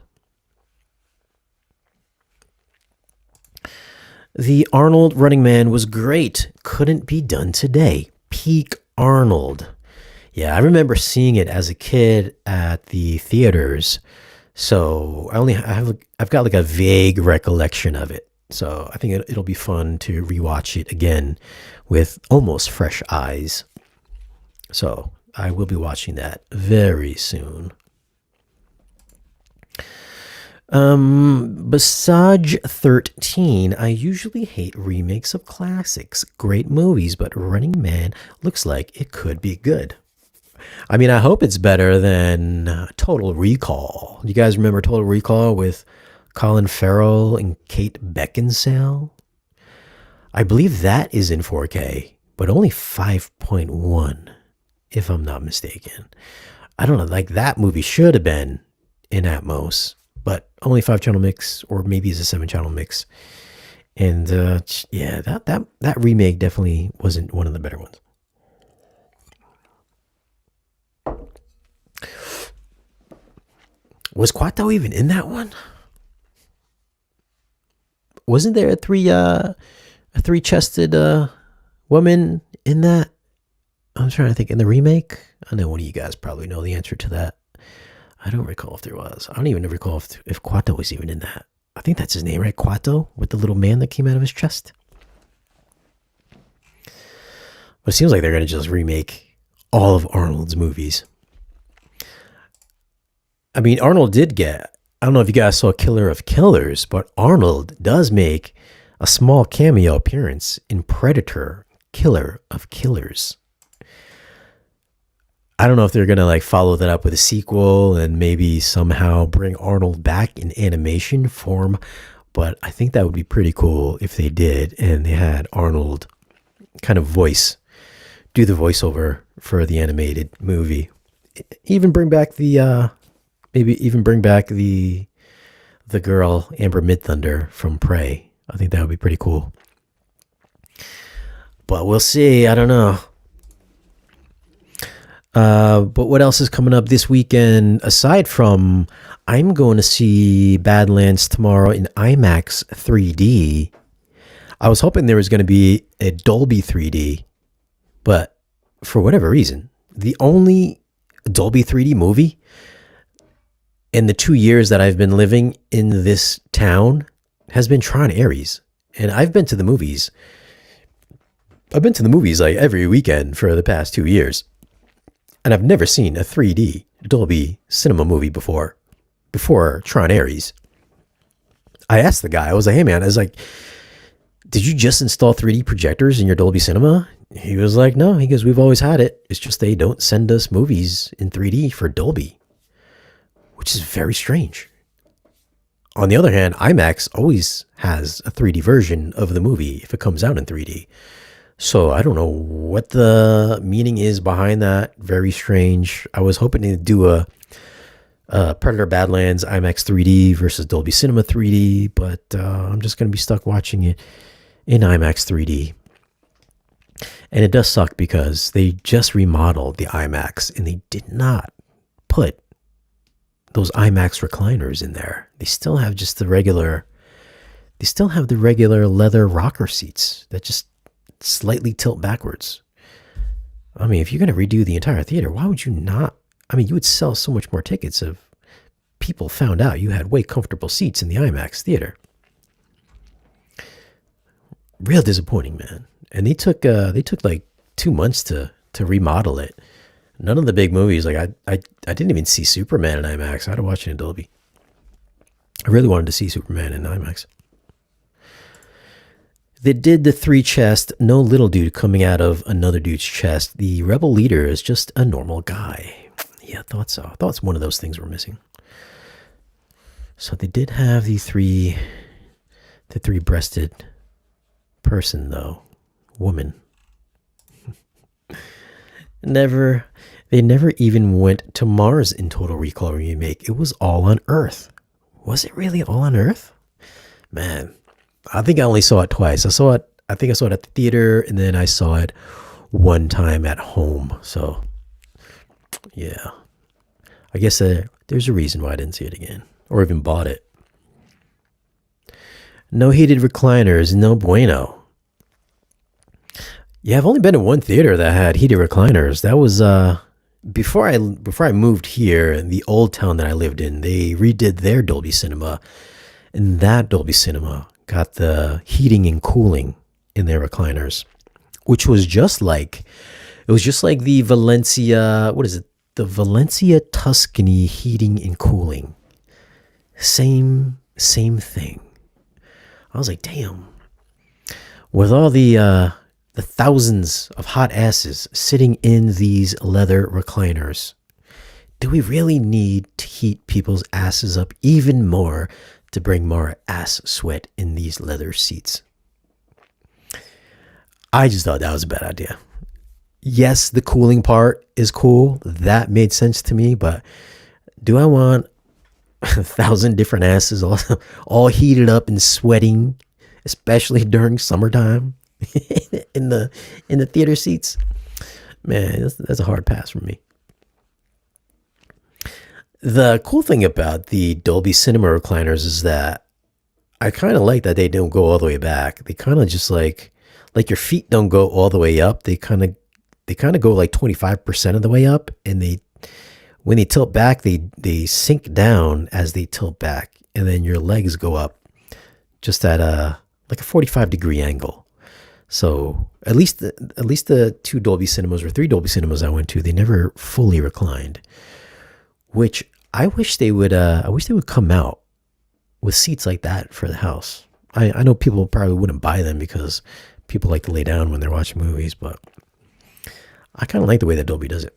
The Arnold Running Man was great. Couldn't be done today. Peak Arnold. Yeah, I remember seeing it as a kid at the theaters. So I've got like a vague recollection of it. So I think it'll be fun to rewatch it again with almost fresh eyes. So I will be watching that very soon. Basaj 13. I usually hate remakes of classics. Great movies, but Running Man looks like it could be good. I mean, I hope it's better than Total Recall. You guys remember Total Recall with Colin Farrell and Kate Beckinsale? I believe that is in 4K, but only 5.1, if I'm not mistaken. I don't know, like that movie should have been in Atmos, but only 5 channel mix, or maybe it's a 7 channel mix. And yeah, that remake definitely wasn't one of the better ones. Was Quato even in that one? Wasn't there a three-chested woman in that? I'm trying to think. In the remake, I know one of you guys probably know the answer to that. I don't recall if there was. I don't even recall if Quato was even in that. I think that's his name, right? Quato, with the little man that came out of his chest. But it seems like they're going to just remake all of Arnold's movies. I mean, Arnold did get, I don't know if you guys saw Killer of Killers, but Arnold does make a small cameo appearance in Predator, Killer of Killers. I don't know if they're going to like follow that up with a sequel and maybe somehow bring Arnold back in animation form, but I think that would be pretty cool if they did and they had Arnold kind of do the voiceover for the animated movie. Even bring back the girl Amber Midthunder from Prey. I think that would be pretty cool. But we'll see. I don't know. But what else is coming up this weekend? Aside from, I'm going to see Badlands tomorrow in IMAX 3D. I was hoping there was going to be a Dolby 3D, but for whatever reason, the only Dolby 3D movie in the 2 years that I've been living in this town has been Tron Ares. And I've been to the movies. I've been to the movies like every weekend for the past 2 years. And I've never seen a 3D Dolby Cinema movie before Tron Ares. I asked the guy, I was like, hey man, I was like, did you just install 3D projectors in your Dolby Cinema? He was like, no, he goes, we've always had it. It's just they don't send us movies in 3D for Dolby, which is very strange. On the other hand, IMAX always has a 3D version of the movie if it comes out in 3D. So I don't know what the meaning is behind that. Very strange. I was hoping to do a Predator Badlands IMAX 3D versus Dolby Cinema 3D, but I'm just going to be stuck watching it in IMAX 3D. And it does suck because they just remodeled the IMAX and they did not put those IMAX recliners in there. They still have just the regular leather rocker seats that just slightly tilt backwards. I mean, if you're going to redo the entire theater, why would you not? I mean, you would sell so much more tickets if people found out you had way comfortable seats in the IMAX theater. Real disappointing, man. And they took like 2 months to remodel it. None of the big movies, like I didn't even see Superman in IMAX. I had to watch it in Dolby. I really wanted to see Superman in IMAX. They did the 3-chest, no little dude coming out of another dude's chest. The rebel leader is just a normal guy. Yeah, I thought so. I thought it's one of those things we're missing. So they did have the three-breasted person, though. Woman. They never even went to Mars in Total Recall remake. It was all on Earth. Was it really all on Earth? Man, I think I only saw it twice. I think I saw it at the theater, and then I saw it one time at home. So, yeah. I guess there's a reason why I didn't see it again, or even bought it. No heated recliners, no bueno. Yeah, I've only been to one theater that had heated recliners. That was before I moved here, in the old town that I lived in. They redid their Dolby Cinema, and that Dolby Cinema got the heating and cooling in their recliners, which was just like the Valencia, what is it? The Valencia Tuscany heating and cooling. Same thing. I was like, damn. With all the thousands of hot asses sitting in these leather recliners, do we really need to heat people's asses up even more to bring more ass sweat in these leather seats? I just thought that was a bad idea. Yes, the cooling part is cool. That made sense to me, but do I want 1,000 different asses all heated up and sweating, especially during summertime in the theater seats? Man, that's a hard pass for me. The cool thing about the Dolby Cinema recliners is that I kind of like that they don't go all the way back. They kind of just like your feet don't go all the way up. They kind of go like 25% of the way up, and they when they tilt back, they sink down as they tilt back, and then your legs go up just at a like a 45-degree angle. So at least the two Dolby Cinemas or three Dolby Cinemas I went to, they never fully reclined, which I wish they would. I wish they would come out with seats like that for the house. I know people probably wouldn't buy them because people like to lay down when they're watching movies, but I kind of like the way that Dolby does it.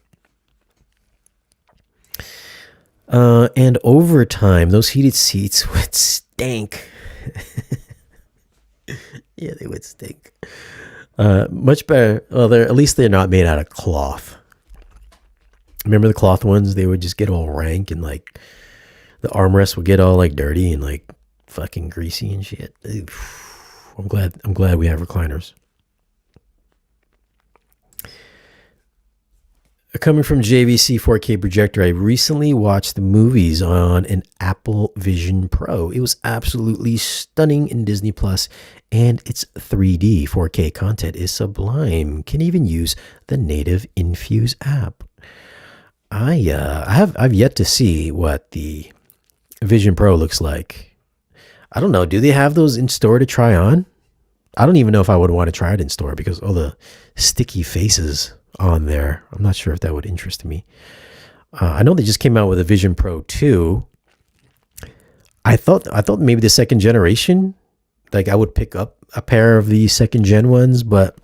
And over time, those heated seats would stink. Yeah, they would stink. Much better. Well, at least they're not made out of cloth. Remember the cloth ones? They would just get all rank, and like the armrests would get all like dirty and like fucking greasy and shit. I'm glad we have recliners. Coming from JVC 4K projector, I recently watched the movies on an Apple Vision Pro. It was absolutely stunning in Disney Plus, and its 3D 4K content is sublime. Can even use the native Infuse app. I've yet to see what the Vision Pro looks like. I don't know. Do they have those in store to try on? I don't even know if I would want to try it in store because all the sticky faces on there. I'm not sure if that would interest me. I know they just came out with a Vision Pro 2. I thought maybe the second generation, like I would pick up a pair of the second gen ones, but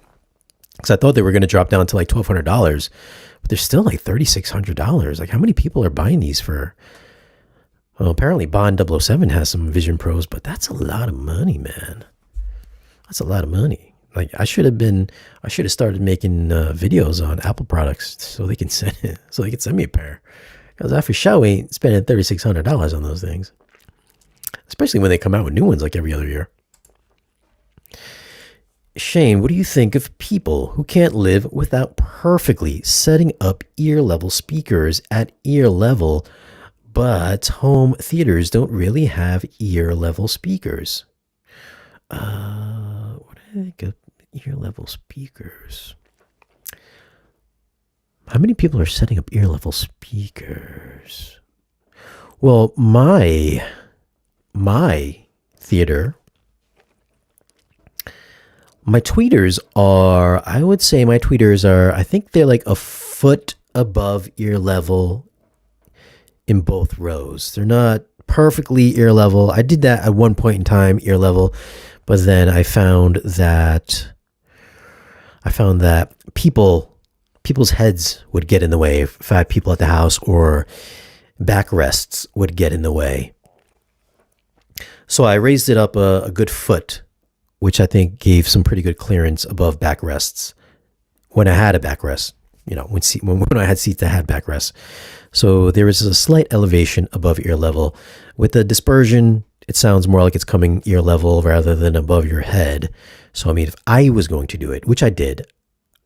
because I thought they were going to drop down to like $1,200, but they're still like $3,600. Like how many people are buying these for? Well, apparently Bond 007 has some Vision Pros, but that's a lot of money, man. That's a lot of money. Like I should have started making videos on Apple products so they can send me a pair. Because I for sure ain't spending $3,600 on those things, especially when they come out with new ones like every other year. Shane, what do you think of people who can't live without perfectly setting up ear level speakers at ear level, but home theaters don't really have ear level speakers? What do I think of ear level speakers? How many people are setting up ear level speakers? Well, my theater, my tweeters are, I think they're like a foot above ear level in both rows. They're not perfectly ear level. I did that at one point in time, ear level, but then I found that people's heads would get in the way if I had people at the house, or backrests would get in the way. So I raised it up a good foot, which I think gave some pretty good clearance above backrests when I had a backrest, when I had seats that had backrests. So there is a slight elevation above ear level. With the dispersion, it sounds more like it's coming ear level rather than above your head. So, I mean, if I was going to do it, which I did,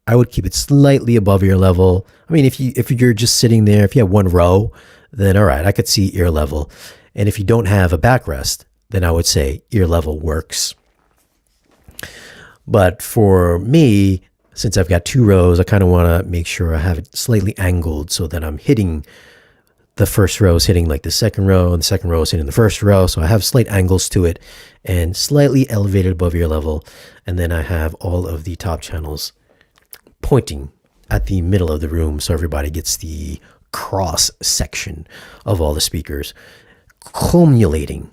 I would keep it slightly above ear level. I mean, if you're just sitting there, if you have one row, then all right, I could see ear level. And if you don't have a backrest, then I would say ear level works. But for me, since I've got two rows, I kind of want to make sure I have it slightly angled so that I'm hitting the first row is hitting like the second row, and the second row is hitting the first row. So I have slight angles to it and slightly elevated above ear level. And then I have all of the top channels pointing at the middle of the room so everybody gets the cross section of all the speakers accumulating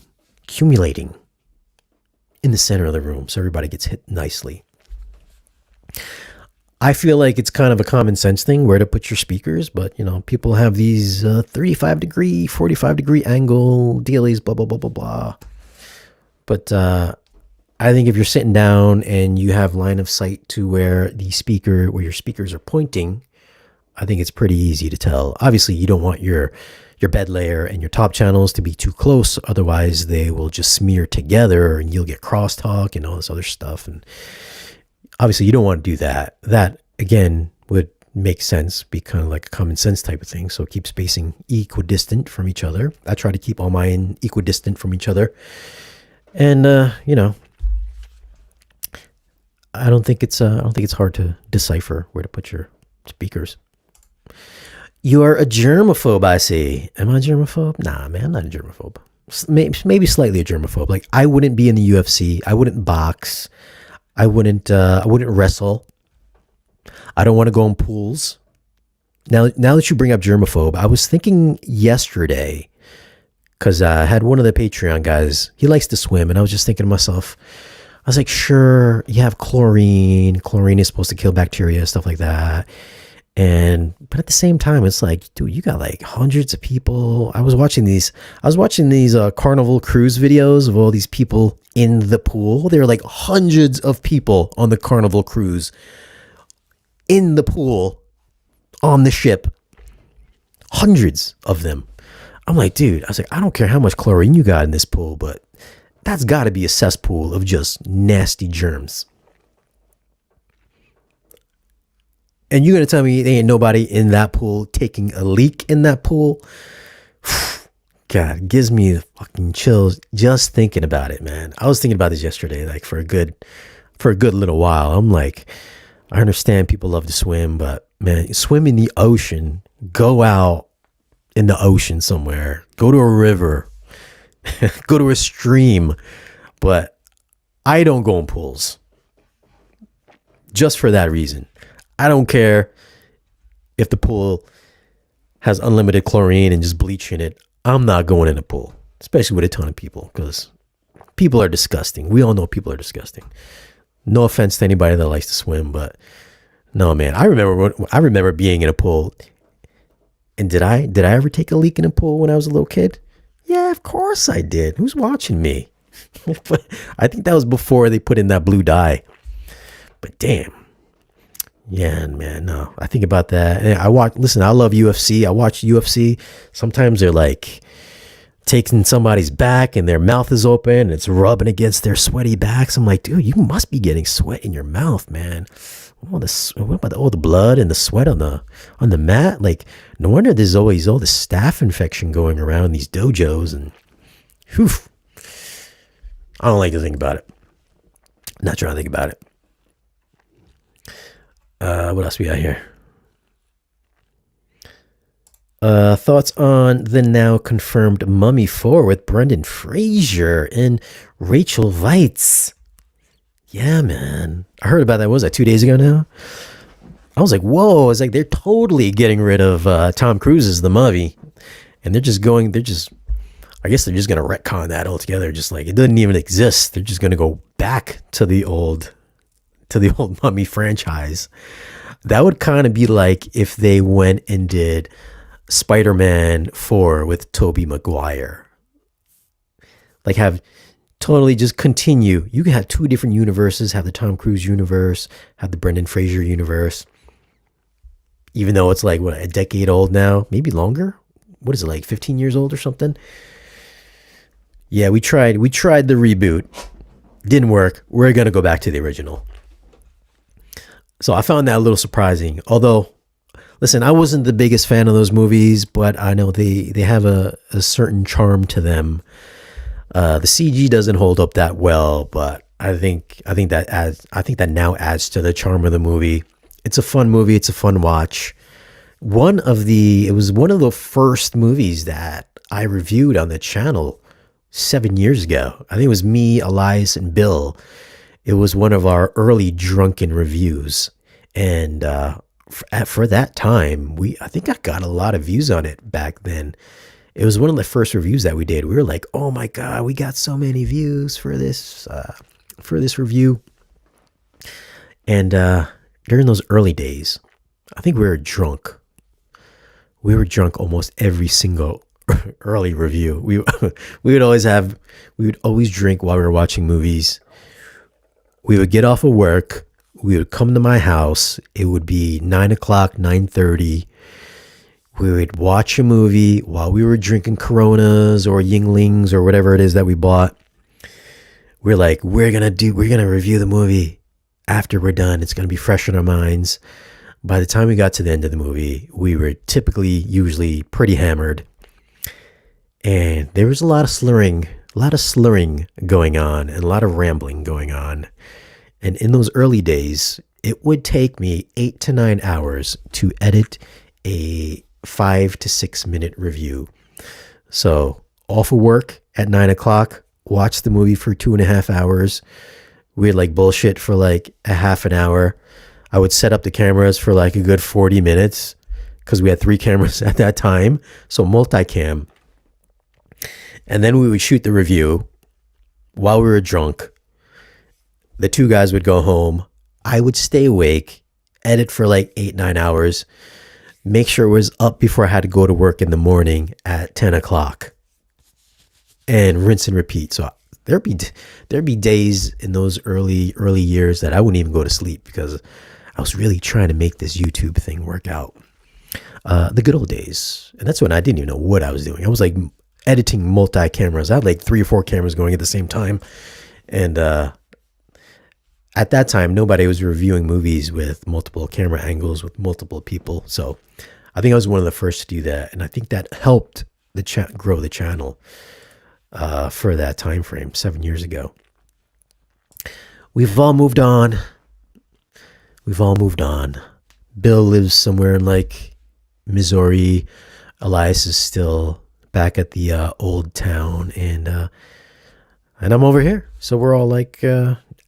in the center of the room so everybody gets hit nicely. I feel like it's kind of a common sense thing where to put your speakers, but people have these 35-degree, 45-degree angle dealies, blah, blah, blah, blah, blah. But I think if you're sitting down and you have line of sight to where your speakers are pointing, I think it's pretty easy to tell. Obviously, you don't want your bed layer and your top channels to be too close, otherwise they will just smear together and you'll get crosstalk and all this other stuff. And obviously, you don't want to do that. That again would make sense, be kind of like a common sense type of thing. So keep spacing equidistant from each other. I try to keep all mine equidistant from each other, and I don't think it's hard to decipher where to put your speakers. You are a germaphobe, I see. Am I a germaphobe? Nah, man, I'm not a germaphobe. Maybe slightly a germaphobe. Like, I wouldn't be in the UFC. I wouldn't box. I wouldn't wrestle. I don't want to go in pools. Now that you bring up germaphobe, I was thinking yesterday, because I had one of the Patreon guys, he likes to swim, and I was just thinking to myself, I was like, sure, you have chlorine. Chlorine is supposed to kill bacteria, stuff like that. But at the same time, it's like, dude, you got like hundreds of people. I was watching these Carnival Cruise videos of all these people in the pool. There were like hundreds of people on the Carnival Cruise in the pool on the ship. Hundreds of them. I'm like, dude, I was like, I don't care how much chlorine you got in this pool, but that's got to be a cesspool of just nasty germs. And you're going to tell me there ain't nobody in that pool taking a leak in that pool? God, it gives me the fucking chills just thinking about it, man. I was thinking about this yesterday, like for a good little while. I'm like, I understand people love to swim, but man, swim in the ocean. Go out in the ocean somewhere. Go to a river. Go to a stream. But I don't go in pools. Just for that reason. I don't care if the pool has unlimited chlorine and just bleach in it. I'm not going in a pool, especially with a ton of people, because people are disgusting. We all know people are disgusting. No offense to anybody that likes to swim, but no, man. I remember being in a pool. And did I ever take a leak in a pool when I was a little kid? Yeah, of course I did. Who's watching me? But I think that was before they put in that blue dye. But damn. Yeah, man, no. I think about that. And I love UFC. I watch UFC. Sometimes they're like taking somebody's back and their mouth is open and it's rubbing against their sweaty backs. I'm like, dude, you must be getting sweat in your mouth, man. What about the blood and the sweat on the mat? Like, no wonder there's always all this staph infection going around these dojos, and whew. I don't like to think about it. Not trying to think about it. What else we got here? Thoughts on the now confirmed Mummy 4 with Brendan Fraser and Rachel Weisz. Yeah, man. I heard about that. What was that, 2 days ago now? I was like, whoa. It's like they're totally getting rid of Tom Cruise as the Mummy. And I guess they're just going to retcon that altogether. Just like it doesn't even exist. They're just going to go back to the old Mummy franchise. That would kind of be like if they went and did Spider-Man 4 with Tobey Maguire. Like, have totally just continue. You can have two different universes, have the Tom Cruise universe, have the Brendan Fraser universe. Even though it's like, what, a decade old now? Maybe longer? What is it, like 15 years old or something? Yeah, we tried the reboot. Didn't work. We're going to go back to the original. So I found that a little surprising. Although, listen, I wasn't the biggest fan of those movies, but I know they have a certain charm to them. The CG doesn't hold up that well, but I think that now adds to the charm of the movie. It's a fun movie. It's a fun watch. It was one of the first movies that I reviewed on the channel 7 years ago. I think it was me, Elias, and Bill. It was one of our early drunken reviews. And for that time, I think I got a lot of views on it back then. It was one of the first reviews that we did. We were like, oh my God, we got so many views for this review. And during those early days, I think we were drunk. We were drunk almost every single early review. We would always drink while we were watching movies. We would get off of work. We would come to my house. It would be 9 o'clock, 9:30. We would watch a movie while we were drinking Coronas or Yinglings or whatever it is that we bought. We're like, we're going to review the movie after we're done. It's going to be fresh in our minds. By the time we got to the end of the movie, we were usually pretty hammered. And there was a lot of slurring going on and a lot of rambling going on. And in those early days, it would take me 8 to 9 hours to edit a 5 to 6 minute review. So off of work at 9 o'clock, watch the movie for 2.5 hours. We'd like bullshit for like a half an hour. I would set up the cameras for like a good 40 minutes because we had 3 cameras at that time. So multicam. And then we would shoot the review while we were drunk. The 2 guys would go home. I would stay awake, edit for like 8-9 hours, make sure it was up before I had to go to work in the morning at 10 o'clock, and rinse and repeat. So there'd be days in those early years that I wouldn't even go to sleep because I was really trying to make this YouTube thing work out. The good old days. And that's when I didn't even know what I was doing. I was like editing multi-cameras. I had like 3 or 4 cameras going at the same time. And at that time, nobody was reviewing movies with multiple camera angles with multiple people. So I think I was one of the first to do that. And I think that helped grow the channel for that time frame 7 years ago. We've all moved on. Bill lives somewhere in like Missouri. Elias is still back at the old town, and I'm over here. So we're all like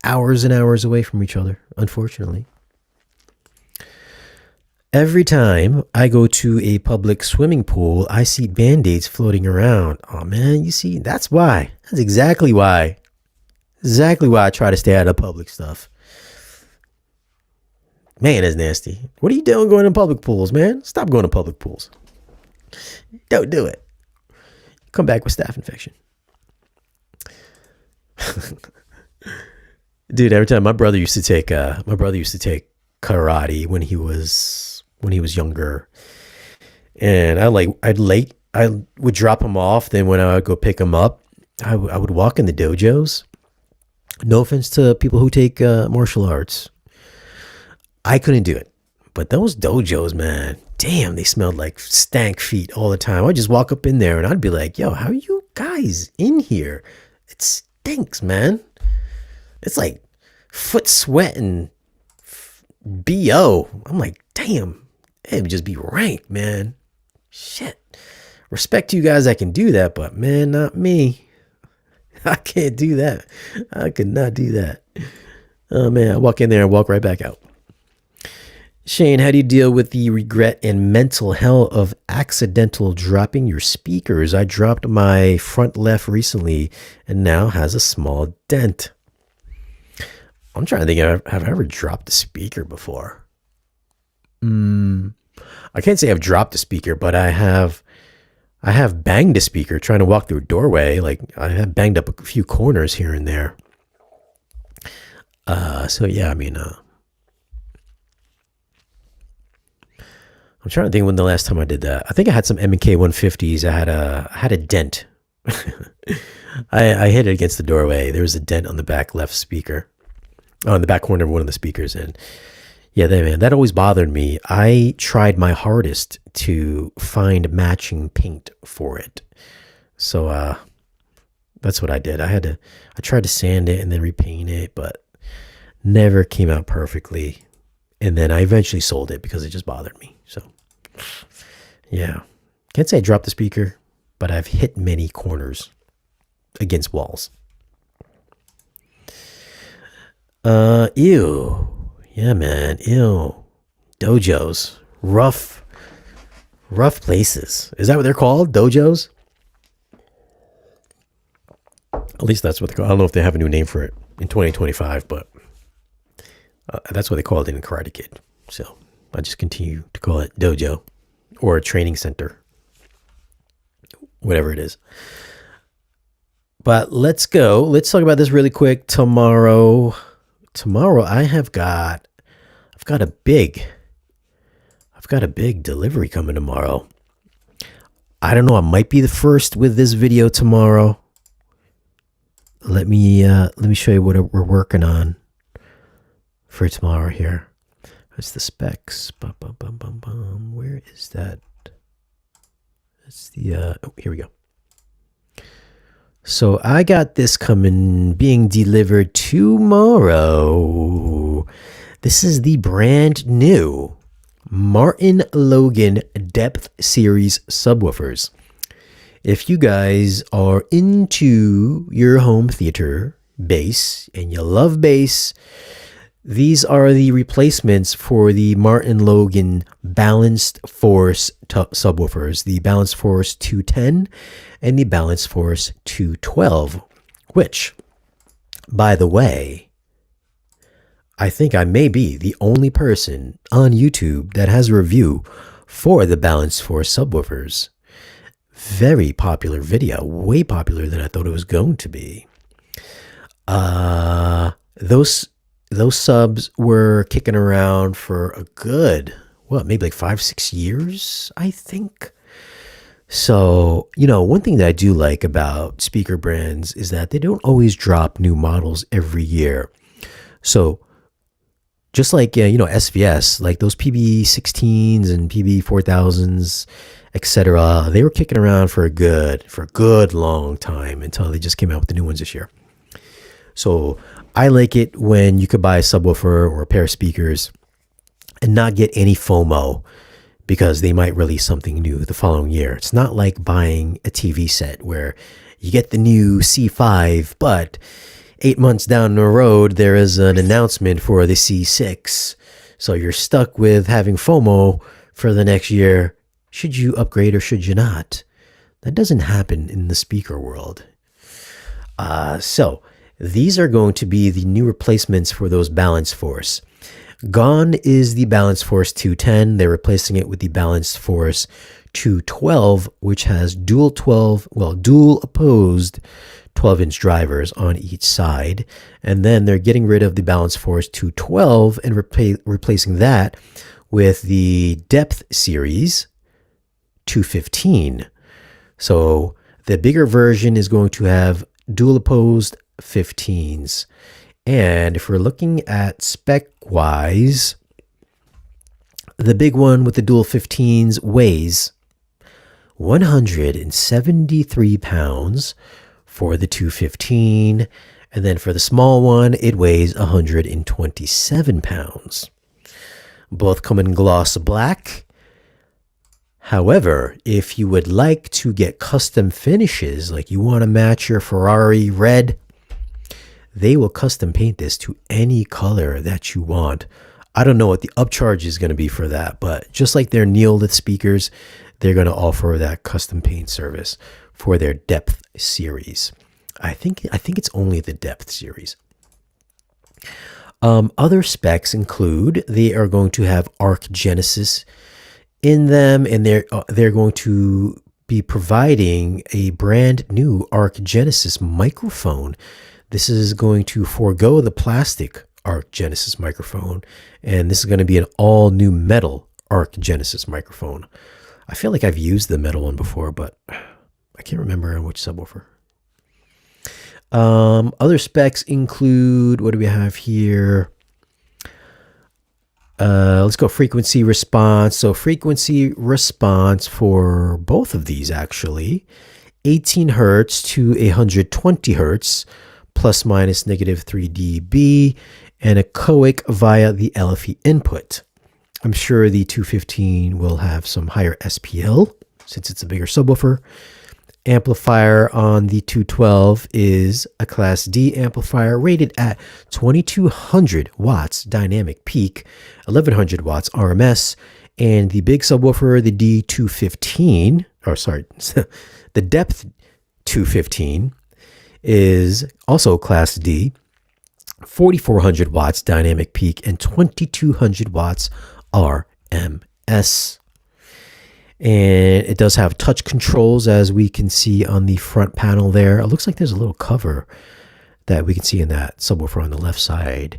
hours and hours away from each other, unfortunately. Every time I go to a public swimming pool, I see Band-Aids floating around. Oh man, you see, that's why. That's exactly why. Exactly why I try to stay out of public stuff. Man, that's nasty. What are you doing going to public pools, man? Stop going to public pools. Don't do it. Come back with staph infection. Dude, every time my brother used to take karate when he was younger. And I would drop him off, then when I would go pick him up, I would walk in the dojos. No offense to people who take martial arts. I couldn't do it. But those dojos, man, damn, they smelled like stank feet all the time. I'd just walk up in there and I'd be like, yo, how are you guys in here? It stinks, man. It's like foot sweat and BO. I'm like, damn, it would just be rank, man. Shit. Respect to you guys that can do that, but man, not me. I can't do that. I could not do that. Oh man, I walk in there and walk right back out. Shane, how do you deal with the regret and mental hell of accidental dropping your speakers? I dropped my front left recently and now has a small dent. I'm trying to think if I've ever dropped a speaker before. I can't say I've dropped a speaker, but I have banged a speaker trying to walk through a doorway. Like I have banged up a few corners here and there. So yeah, I mean, I'm trying to think when the last time I did that. I think I had some M&K 150s. I had a dent. I hit it against the doorway. There was a dent on the back left speaker. Oh, in the back corner of one of the speakers. And yeah, that always bothered me. I tried my hardest to find matching paint for it. So that's what I did. I tried to sand it and then repaint it, but never came out perfectly. And then I eventually sold it because it just bothered me. So yeah, can't say I dropped the speaker, but I've hit many corners against walls. Ew. Yeah, man. Ew. Dojos. Rough places. Is that what they're called? Dojos? At least that's what they're called. I don't know if they have a new name for it in 2025, but that's what they call it in Karate Kid. So I just continue to call it dojo or a training center, whatever it is. But let's go. Let's talk about this really quick. Tomorrow, tomorrow I've got a big delivery coming tomorrow. I don't know, I might be the first with this video tomorrow. Let me show you what we're working on for tomorrow here. That's the specs. Bum, bum, bum, bum, bum. Where is that? That's the oh, here we go. So I got this being delivered tomorrow. This is the brand new Martin Logan Depth Series subwoofers. If you guys are into your home theater bass and you love bass, these are the replacements for the Martin Logan Balanced Force subwoofers, the Balanced Force 210 and the Balanced Force 212, which, by the way, I think I may be the only person on YouTube that has a review for the Balanced Force subwoofers. Very popular video, way popular than I thought it was going to be. Those subs were kicking around for a good, maybe like 5-6 years, I think. So, one thing that I do like about speaker brands is that they don't always drop new models every year. So, just like, SVS, like those PB16s and PB4000s, etc., they were kicking around for a good long time until they just came out with the new ones this year. So I like it when you could buy a subwoofer or a pair of speakers and not get any FOMO because they might release something new the following year. It's not like buying a TV set where you get the new C5, but 8 months down the road, there is an announcement for the C6. So you're stuck with having FOMO for the next year. Should you upgrade or should you not? That doesn't happen in the speaker world. So these are going to be the new replacements for those Balanced Force. Gone is the Balanced Force 210. They're replacing it with the Balanced Force 212, which has dual opposed 12-inch drivers on each side. And then they're getting rid of the Balanced Force 212 and replacing that with the Depth Series 215. So the bigger version is going to have dual opposed 15s. And if we're looking at spec-wise, the big one with the dual 15s weighs 173 pounds for the 215, and then for the small one, it weighs 127 pounds. Both come in gloss black. However, if you would like to get custom finishes, like you want to match your Ferrari red, they will custom paint this to any color that you want. I don't know what the upcharge is going to be for that, but just like their Neolith speakers, they're going to offer that custom paint service for their Depth series. I think it's only the Depth series. Other specs include they are going to have Arc Genesis in them, and they're going to be providing a brand new Arc Genesis microphone. This is going to forego the plastic Arc Genesis microphone, and this is going to be an all new metal Arc Genesis microphone. I feel like I've used the metal one before, but I can't remember on which subwoofer. Other specs include, what do we have here? Let's go frequency response. So frequency response for both of these, actually, 18 hertz to 120 hertz, plus minus negative 3 dB, and a COIC via the LFE input. I'm sure the 215 will have some higher SPL since it's a bigger subwoofer. Amplifier on the 212 is a Class D amplifier rated at 2200 watts dynamic peak, 1100 watts RMS, and the big subwoofer, the D215, the Depth 215 is also Class D, 4400 watts dynamic peak and 2200 watts RMS. And it does have touch controls, as we can see on the front panel there. It looks like there's a little cover that we can see in that subwoofer on the left side.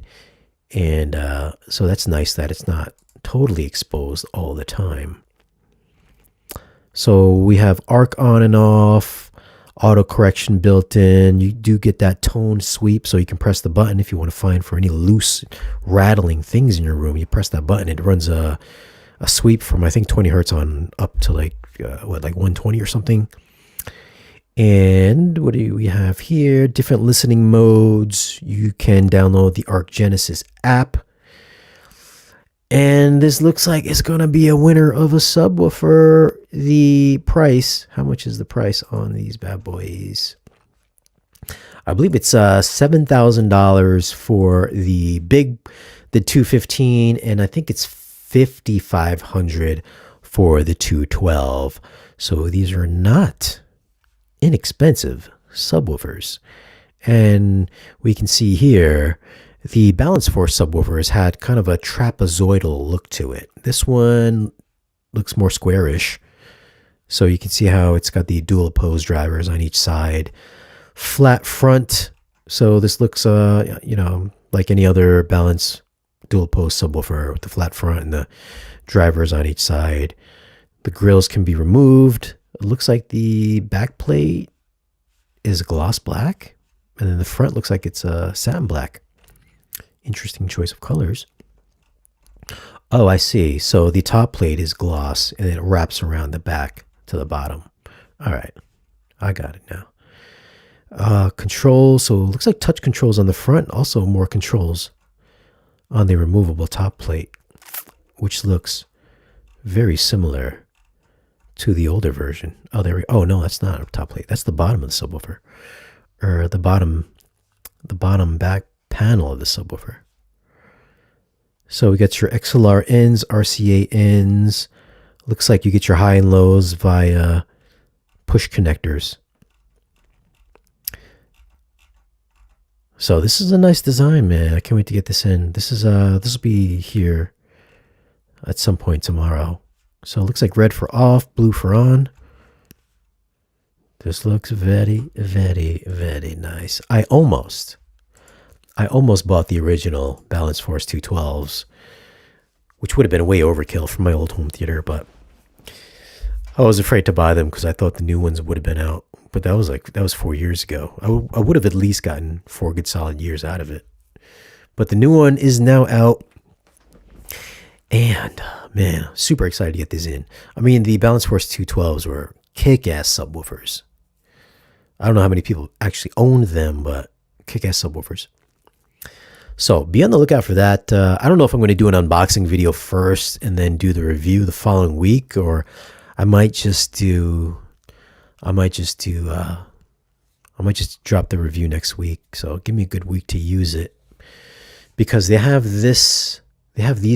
And so that's nice that it's not totally exposed all the time. So we have arc on and off, auto correction built in. You do get that tone sweep, so you can press the button if you want to find for any loose rattling things in your room. You press that button, it runs a sweep from I think 20 hertz on up to like 120 or something. And what do we have here? Different listening modes. You can download the Arc Genesis app. And this looks like it's going to be a winner of a subwoofer. The price, how much is the price on these bad boys? I believe it's $7,000 for the 215, and I think it's $5,500 for the 212. So these are not inexpensive subwoofers. And we can see here the Balance Force subwoofers had kind of a trapezoidal look to it. This one looks more squarish. So you can see how it's got the dual opposed drivers on each side. Flat front. So this looks, like any other Balance dual opposed subwoofer with the flat front and the drivers on each side. The grills can be removed. It looks like the back plate is gloss black. And then the front looks like it's satin black. Interesting choice of colors. Oh, I see. So the top plate is gloss and then it wraps around the back to the bottom. All right. I got it now. Controls. So it looks like touch controls on the front. Also more controls on the removable top plate, which looks very similar to the older version. Oh, there we go. Oh, no, that's not a top plate. That's the bottom of the subwoofer. Or the bottom back panel of the subwoofer. So we got your XLR ins, RCA ins. Looks like you get your high and lows via push connectors. So this is a nice design, man. I can't wait to get this in. This will be here at some point tomorrow. So it looks like red for off, blue for on. This looks very, very, very nice. I almost bought the original Balance Force 212s, which would have been way overkill for my old home theater, but I was afraid to buy them because I thought the new ones would have been out. But that was 4 years ago. I would have at least gotten 4 good solid years out of it. But the new one is now out. And man, super excited to get this in. I mean, the Balance Force 212s were kick-ass subwoofers. I don't know how many people actually owned them, but kick-ass subwoofers. So be on the lookout for that. I don't know if I'm going to do an unboxing video first and then do the review the following week, or I might just drop the review next week. So give me a good week to use it, because they have these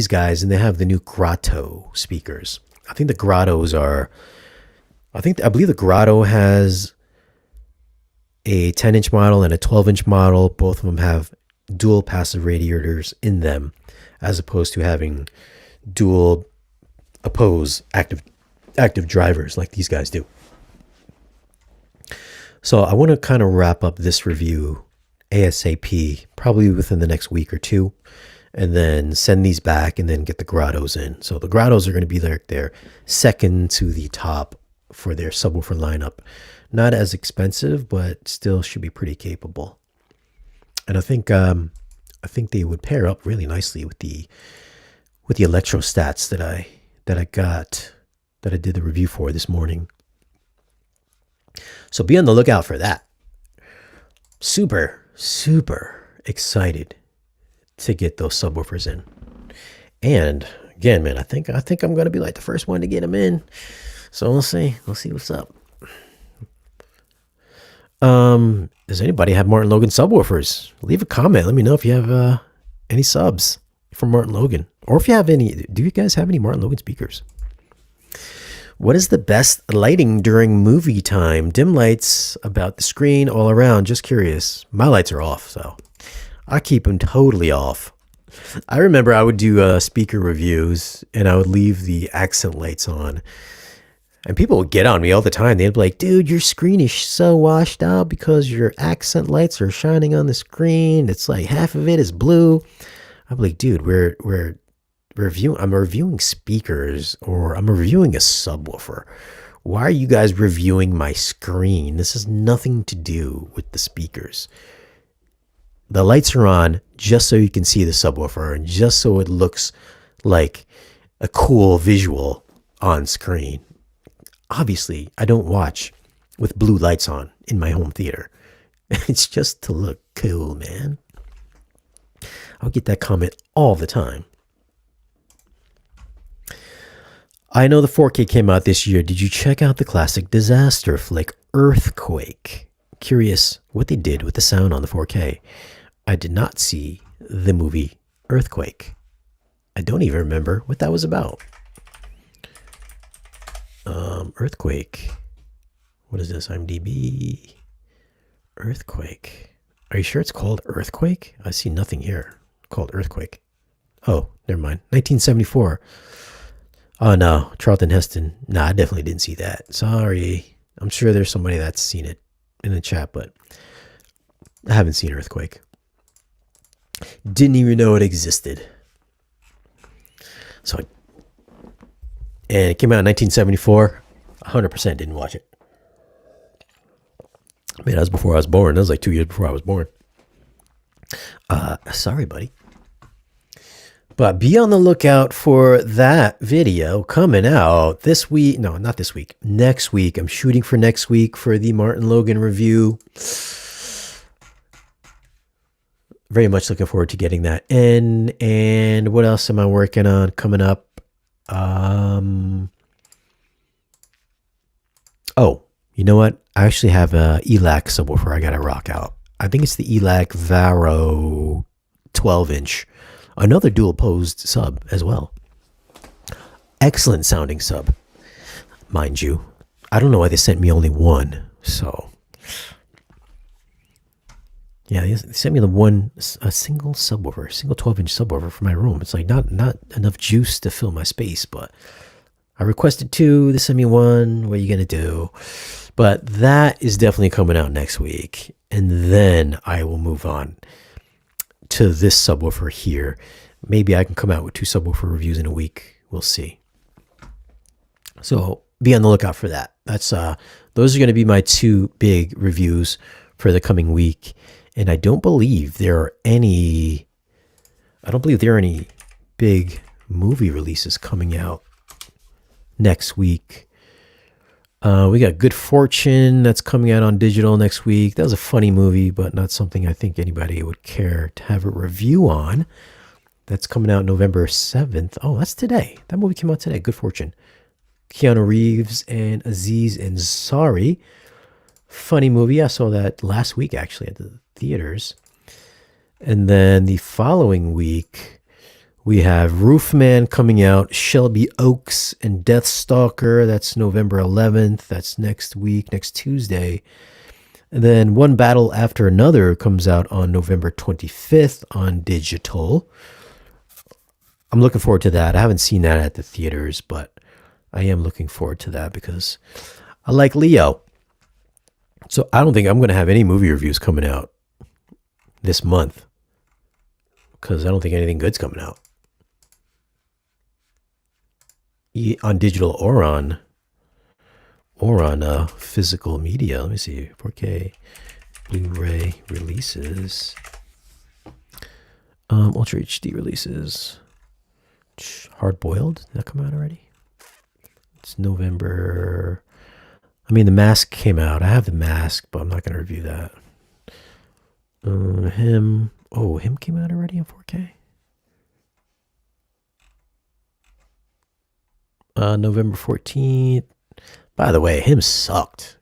guys and they have the new Grotto speakers. I think the Grottos I believe the Grotto has a 10-inch model and a 12-inch model. Both of them have dual passive radiators in them, as opposed to having dual oppose active drivers like these guys do. So I want to kind of wrap up this review ASAP, probably within the next week or two, and then send these back and then get the Grottos in. So the Grottos are going to be their second to the top for their subwoofer lineup. Not as expensive, but still should be pretty capable. And I think they would pair up really nicely with the electrostats that I did the review for this morning. So be on the lookout for that. Super, super excited to get those subwoofers in. And again, man, I think I'm going to be like the first one to get them in. So we'll see what's up. Does anybody have Martin Logan subwoofers? Leave a comment. Let me know if you have any subs from Martin Logan, or if you have any. Do you guys have any Martin Logan speakers? What is the best lighting during movie time? Dim lights about the screen, all around. Just curious. My lights are off, so I keep them totally off. I remember I would do speaker reviews and I would leave the accent lights on. And people would get on me all the time. They'd be like, dude, your screen is so washed out because your accent lights are shining on the screen. It's like half of it is blue. I'm like, dude, I'm reviewing speakers, or I'm reviewing a subwoofer. Why are you guys reviewing my screen? This has nothing to do with the speakers. The lights are on just so you can see the subwoofer and just so it looks like a cool visual on screen. Obviously, I don't watch with blue lights on in my home theater. It's just to look cool, man. I'll get that comment all the time. I know the 4K came out this year. Did you check out the classic disaster flick Earthquake? Curious what they did with the sound on the 4K. I did not see the movie Earthquake. I don't even remember what that was about. Earthquake. What is this? IMDb. Earthquake. Are you sure it's called Earthquake? I see nothing here called Earthquake. Oh, never mind. 1974. Oh no, Charlton Heston. Nah, I definitely didn't see that. Sorry. I'm sure there's somebody that's seen it in the chat, but I haven't seen Earthquake. Didn't even know it existed. And it came out in 1974. 100% didn't watch it. Man, that was before I was born. That was like 2 years before I was born. Sorry, buddy. But be on the lookout for that video coming out this week. No, not this week. Next week. I'm shooting for next week for the Martin Logan review. Very much looking forward to getting that in. And what else am I working on coming up? Oh, you know what? I actually have a ELAC subwoofer I got to rock out. I think it's the ELAC Varo 12-inch. Another dual posed sub as well. Excellent sounding sub, mind you. I don't know why they sent me only one. So, yeah, they sent me a single subwoofer, single 12-inch subwoofer for my room. It's like not enough juice to fill my space, but I requested two. They sent me one. What are you going to do? But that is definitely coming out next week. And then I will move on to this subwoofer here. Maybe I can come out with 2 subwoofer reviews in a week. We'll see. So be on the lookout for that. That's those are going to be my 2 big reviews for the coming week. And I don't believe there are any big movie releases coming out next week. We got Good Fortune that's coming out on digital next week. That was a funny movie, but not something I think anybody would care to have a review on. That's coming out November 7th. Oh, that's today. That movie came out today. Good Fortune. Keanu Reeves and Aziz Ansari. Funny movie. I saw that last week, actually, at the theaters. And then the following week, we have Roofman coming out, Shelby Oaks and Deathstalker. That's November 11th. That's next week, next Tuesday. And then One Battle After Another comes out on November 25th on digital. I'm looking forward to that. I haven't seen that at the theaters, but I am looking forward to that because I like Leo. So I don't think I'm going to have any movie reviews coming out this month because I don't think anything good's coming out on digital or on physical media. Let me see. 4K Blu-ray releases, Ultra HD releases. Hard Boiled, did that come out already? It's November. I mean, The Mask came out. I have The Mask, but I'm not going to review that. Him came out already in 4K. November 14th. By the way, Him sucked.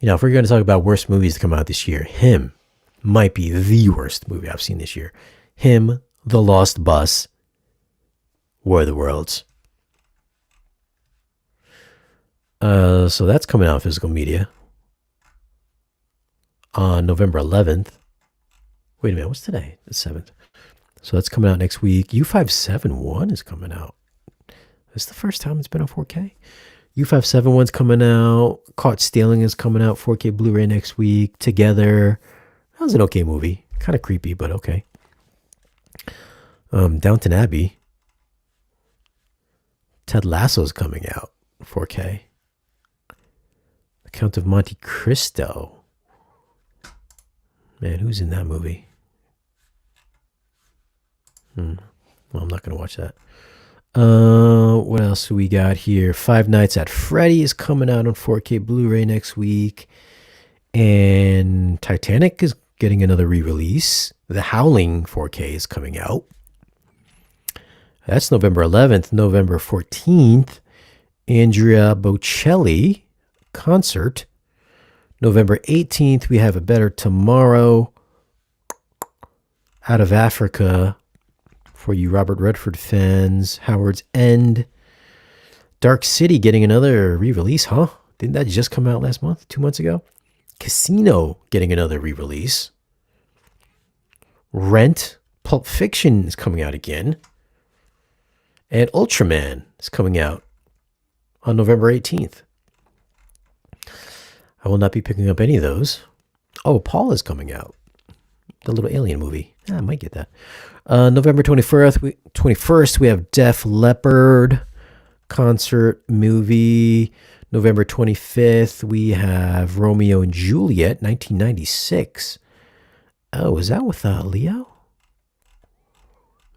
You know, if we're going to talk about worst movies to come out this year, Him might be the worst movie I've seen this year. Him, The Lost Bus, War of the Worlds. So that's coming out on physical media on November 11th. Wait a minute, what's today? The 7th. So that's coming out next week. U571 is coming out It's the first time it's been on 4K. U571's coming out. Caught Stealing is coming out 4K Blu-ray next week. Together. That was an okay movie. Kind of creepy, but okay. Downton Abbey. Ted Lasso's coming out 4K. The Count of Monte Cristo. Man, who's in that movie? Well, I'm not going to watch that. What else do we got here? Five Nights at Freddy's coming out on 4K Blu-ray next week. And Titanic is getting another re-release. The Howling 4K is coming out. That's November 11th. November 14th, Andrea Bocelli concert. November 18th, we have A Better Tomorrow. Out of Africa, for you Robert Redford fans. Howard's End. Dark City getting another re-release, huh? Didn't that just come out last month? 2 months ago? Casino getting another re-release. Rent. Pulp Fiction is coming out again. And Ultraman is coming out on November 18th. I will not be picking up any of those. Oh, Paul is coming out. The little alien movie. I might get that. November 21st, we have Def Leppard concert movie. November 25th, we have Romeo and Juliet, 1996. Oh, is that with Leo?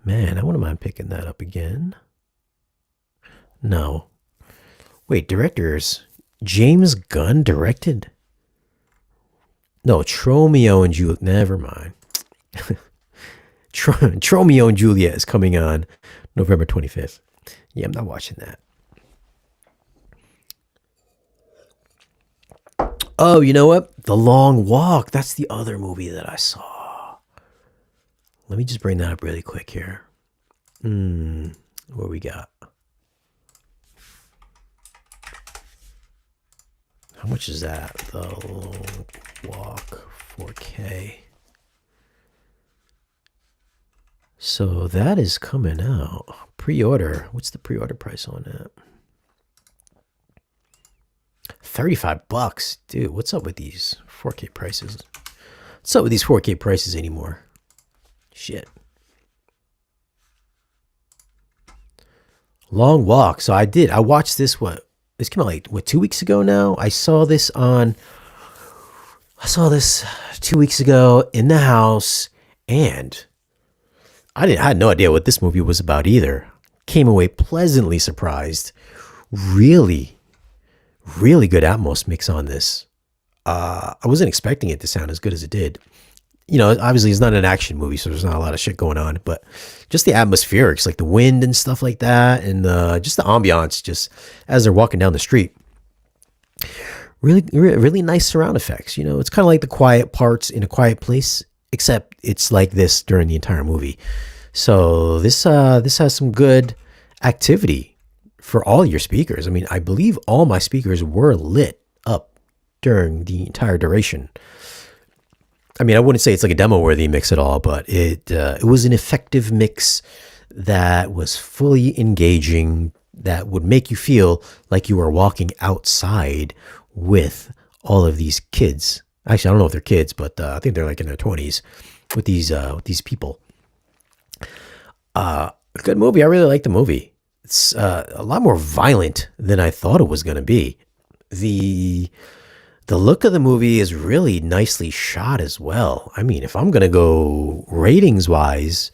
Man, I wouldn't mind picking that up again. No. Wait, directors. James Gunn directed? No, Tromeo and Juliet. Never mind. Tromeo and Juliet is coming on November 25th. Yeah, I'm not watching that. Oh, you know what? The Long Walk. That's the other movie that I saw. Let me just bring that up really quick here. What we got? How much is that? The Long Walk 4K. So that is coming out. Pre-order. What's the pre-order price on that? $35. Dude, what's up with these 4K prices? What's up with these 4K prices anymore? Shit. Long Walk. So I watched this, this came out like, 2 weeks ago now? I saw this 2 weeks ago in the house, and I had no idea what this movie was about either. Came away pleasantly surprised. Really, really good Atmos mix on this. I wasn't expecting it to sound as good as it did. You know, obviously it's not an action movie, so there's not a lot of shit going on, but just the atmospherics, like the wind and stuff like that, and just the ambiance, just as they're walking down the street. Really, really nice surround effects. You know, it's kind of like the quiet parts in A Quiet Place, except it's like this during the entire movie. So this has some good activity for all your speakers. I mean, I believe all my speakers were lit up during the entire duration. I mean, I wouldn't say it's like a demo-worthy mix at all, but it was an effective mix that was fully engaging, that would make you feel like you were walking outside with all of these kids. Actually, I don't know if they're kids, but I think they're like in their 20s with these people. A good movie. I really like the movie. It's a lot more violent than I thought it was going to be. The look of the movie is really nicely shot as well. I mean, if I'm going to go ratings-wise,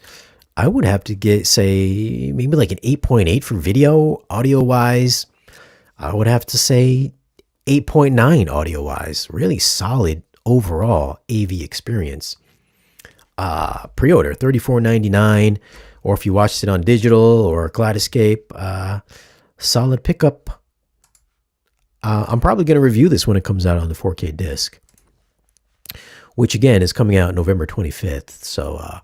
I would have to say maybe like an 8.8 for video. Audio-wise, I would have to say 8.9 audio-wise. Really solid overall AV experience. Pre-order, $34.99. Or if you watched it on digital or Gladescape, solid pickup. I'm probably going to review this when it comes out on the 4K disc, which again is coming out November 25th. So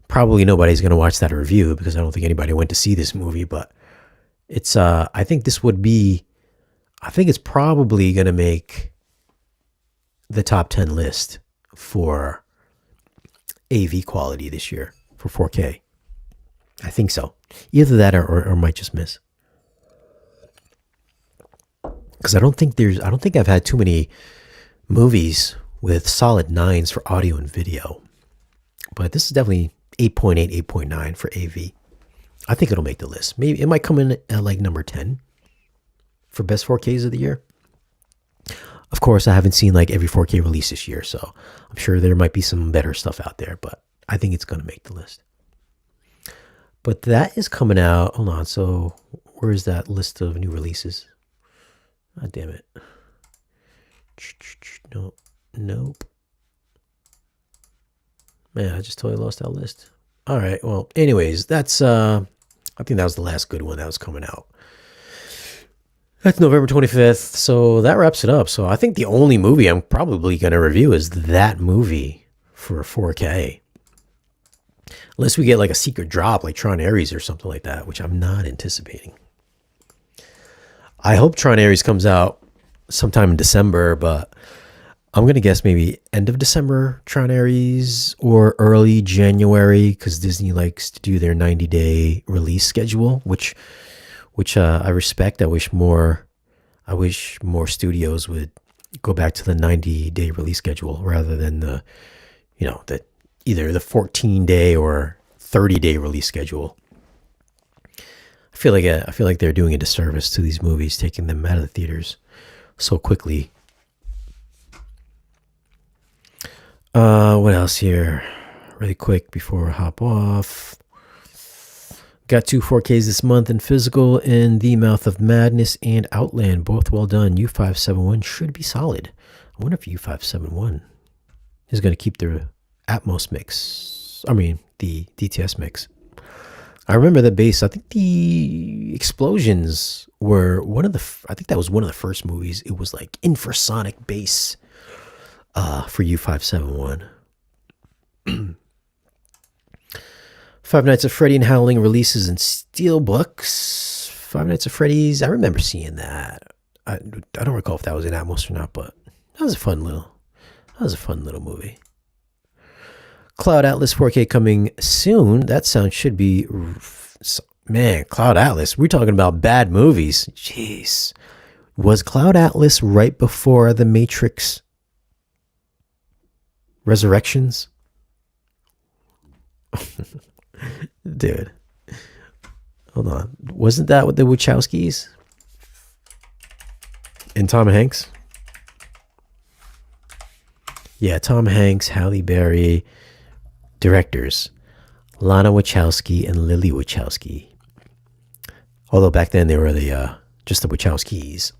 probably nobody's going to watch that review because I don't think anybody went to see this movie. But it's I think it's probably going to make the top 10 list for AV quality this year for 4K. I think so. Either that or might just miss. because I don't think I've had too many movies with solid nines for audio and video. But this is definitely 8.8, 8.9 for AV. I think it'll make the list. Maybe it might come in at like number 10 for best 4Ks of the year. Of course, I haven't seen like every 4K release this year, so I'm sure there might be some better stuff out there, but I think it's going to make the list. But that is coming out. Hold on. So where's that list of new releases? God damn it. No, nope. Man, I just totally lost that list. All right. Well, anyways, that's I think that was the last good one that was coming out. That's November 25th. So that wraps it up. So I think the only movie I'm probably going to review is that movie for 4K. Unless we get like a secret drop like Tron Ares or something like that, which I'm not anticipating. I hope Tron Ares comes out sometime in December, but I'm going to guess maybe end of December Tron Ares or early January, because Disney likes to do their 90-day release schedule, which I respect. I wish more studios would go back to the 90-day release schedule rather than the either the 14-day or 30-day release schedule. I feel like they're doing a disservice to these movies, taking them out of the theaters so quickly. What else here? Really quick before I hop off. Got 2 4Ks this month in physical, in The Mouth of Madness and Outland. Both well done. U571 should be solid. I wonder if U571 is going to keep their Atmos mix. I mean, the DTS mix. I remember the bass. I think the explosions were I think that was one of the first movies. It was like infrasonic bass for U571. Five Nights at Freddy and Howling releases in Steelbooks. Five Nights at Freddy's. I remember seeing that. I don't recall if that was in Atmos or not, but that was a fun little movie. Cloud Atlas 4K coming soon. That sound should be, man, Cloud Atlas. We're talking about bad movies. Jeez. Was Cloud Atlas right before The Matrix Resurrections? Dude. Hold on. Wasn't that with the Wachowskis? And Tom Hanks? Yeah, Tom Hanks, Halle Berry. Directors, Lana Wachowski and Lily Wachowski. Although back then they were just the Wachowskis.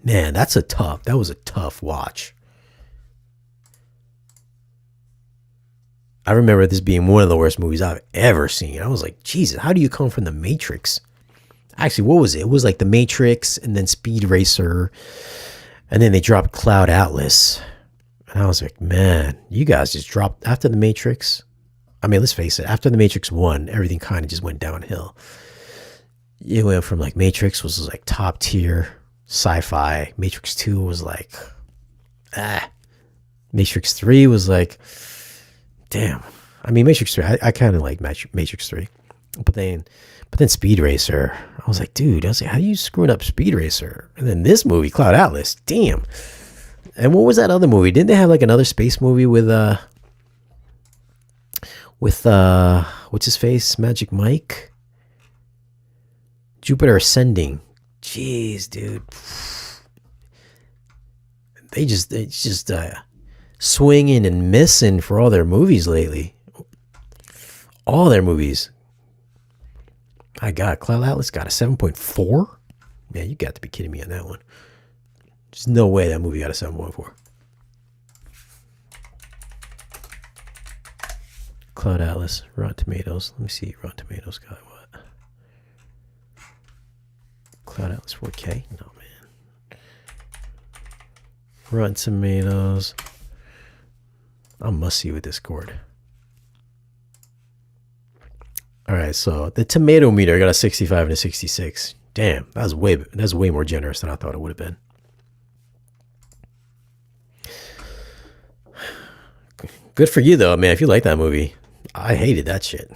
Man, that was a tough watch. I remember this being one of the worst movies I've ever seen. I was like, Jesus, how do you come from The Matrix? Actually, what was it? It was like The Matrix and then Speed Racer. And then they dropped Cloud Atlas. And I was like, man, you guys just dropped after The Matrix. I mean, let's face it, after The Matrix 1, everything kind of just went downhill. It went from like Matrix was like top tier sci-fi. Matrix 2 was like, Matrix 3 was like, damn. I mean, Matrix 3, I kind of like Matrix 3. But then Speed Racer, I was like, dude, how are you screwing up Speed Racer? And then this movie, Cloud Atlas, damn. And what was that other movie? Didn't they have like another space movie with what's his face? Magic Mike? Jupiter Ascending. Jeez, dude. They just swinging and missing for all their movies lately. All their movies. My God, Cloud Atlas got a 7.4? Man, you got to be kidding me on that one. There's no way that movie got a 7.4. Cloud Atlas, Rotten Tomatoes. Let me see. Rotten Tomatoes got what? Cloud Atlas 4K? No, man. Rotten Tomatoes. I must see with Discord. All right, so the tomato meter got a 65 and a 66. Damn, that's way more generous than I thought it would have been. Good for you, though, man. If you like that movie, I hated that shit.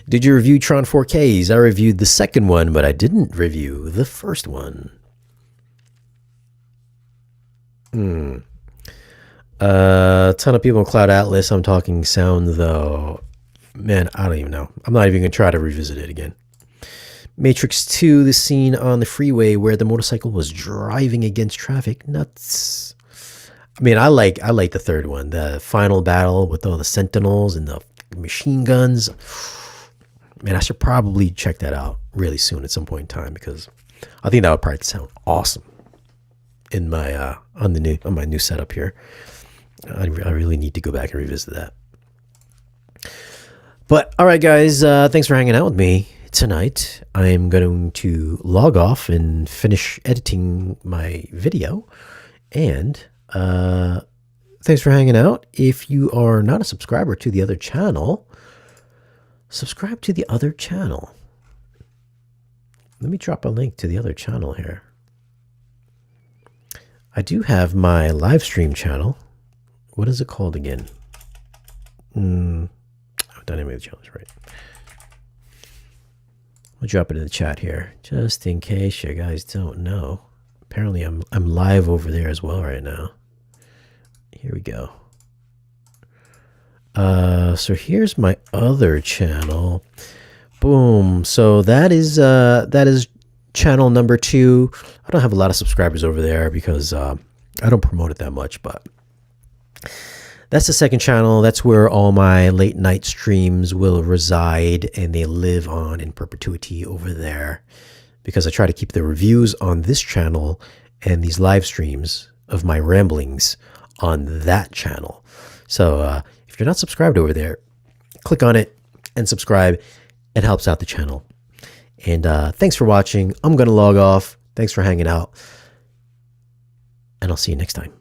Did you review Tron 4Ks? I reviewed the second one, but I didn't review the first one. A ton of people in Cloud Atlas. I'm talking sound, though. Man, I don't even know. I'm not even going to try to revisit it again. Matrix 2, the scene on the freeway where the motorcycle was driving against traffic. Nuts. I mean, I like the third one. The final battle with all the Sentinels and the machine guns. Man, I should probably check that out really soon at some point in time, because I think that would probably sound awesome in my on my new setup here. I really need to go back and revisit that. But all right, guys, thanks for hanging out with me tonight. I'm going to log off and finish editing my video. And thanks for hanging out. If you are not a subscriber to the other channel, subscribe to the other channel. Let me drop a link to the other channel here. I do have my live stream channel. What is it called again? Dynamic Challenge, right? I'll drop it in the chat here, just in case you guys don't know. Apparently, I'm live over there as well right now. Here we go. So here's my other channel. Boom. So that is channel number 2. I don't have a lot of subscribers over there because I don't promote it that much, but that's the second channel. That's where all my late night streams will reside, and they live on in perpetuity over there, because I try to keep the reviews on this channel and these live streams of my ramblings on that channel. So if you're not subscribed over there, click on it and subscribe. It helps out the channel. And thanks for watching. I'm going to log off. Thanks for hanging out. And I'll see you next time.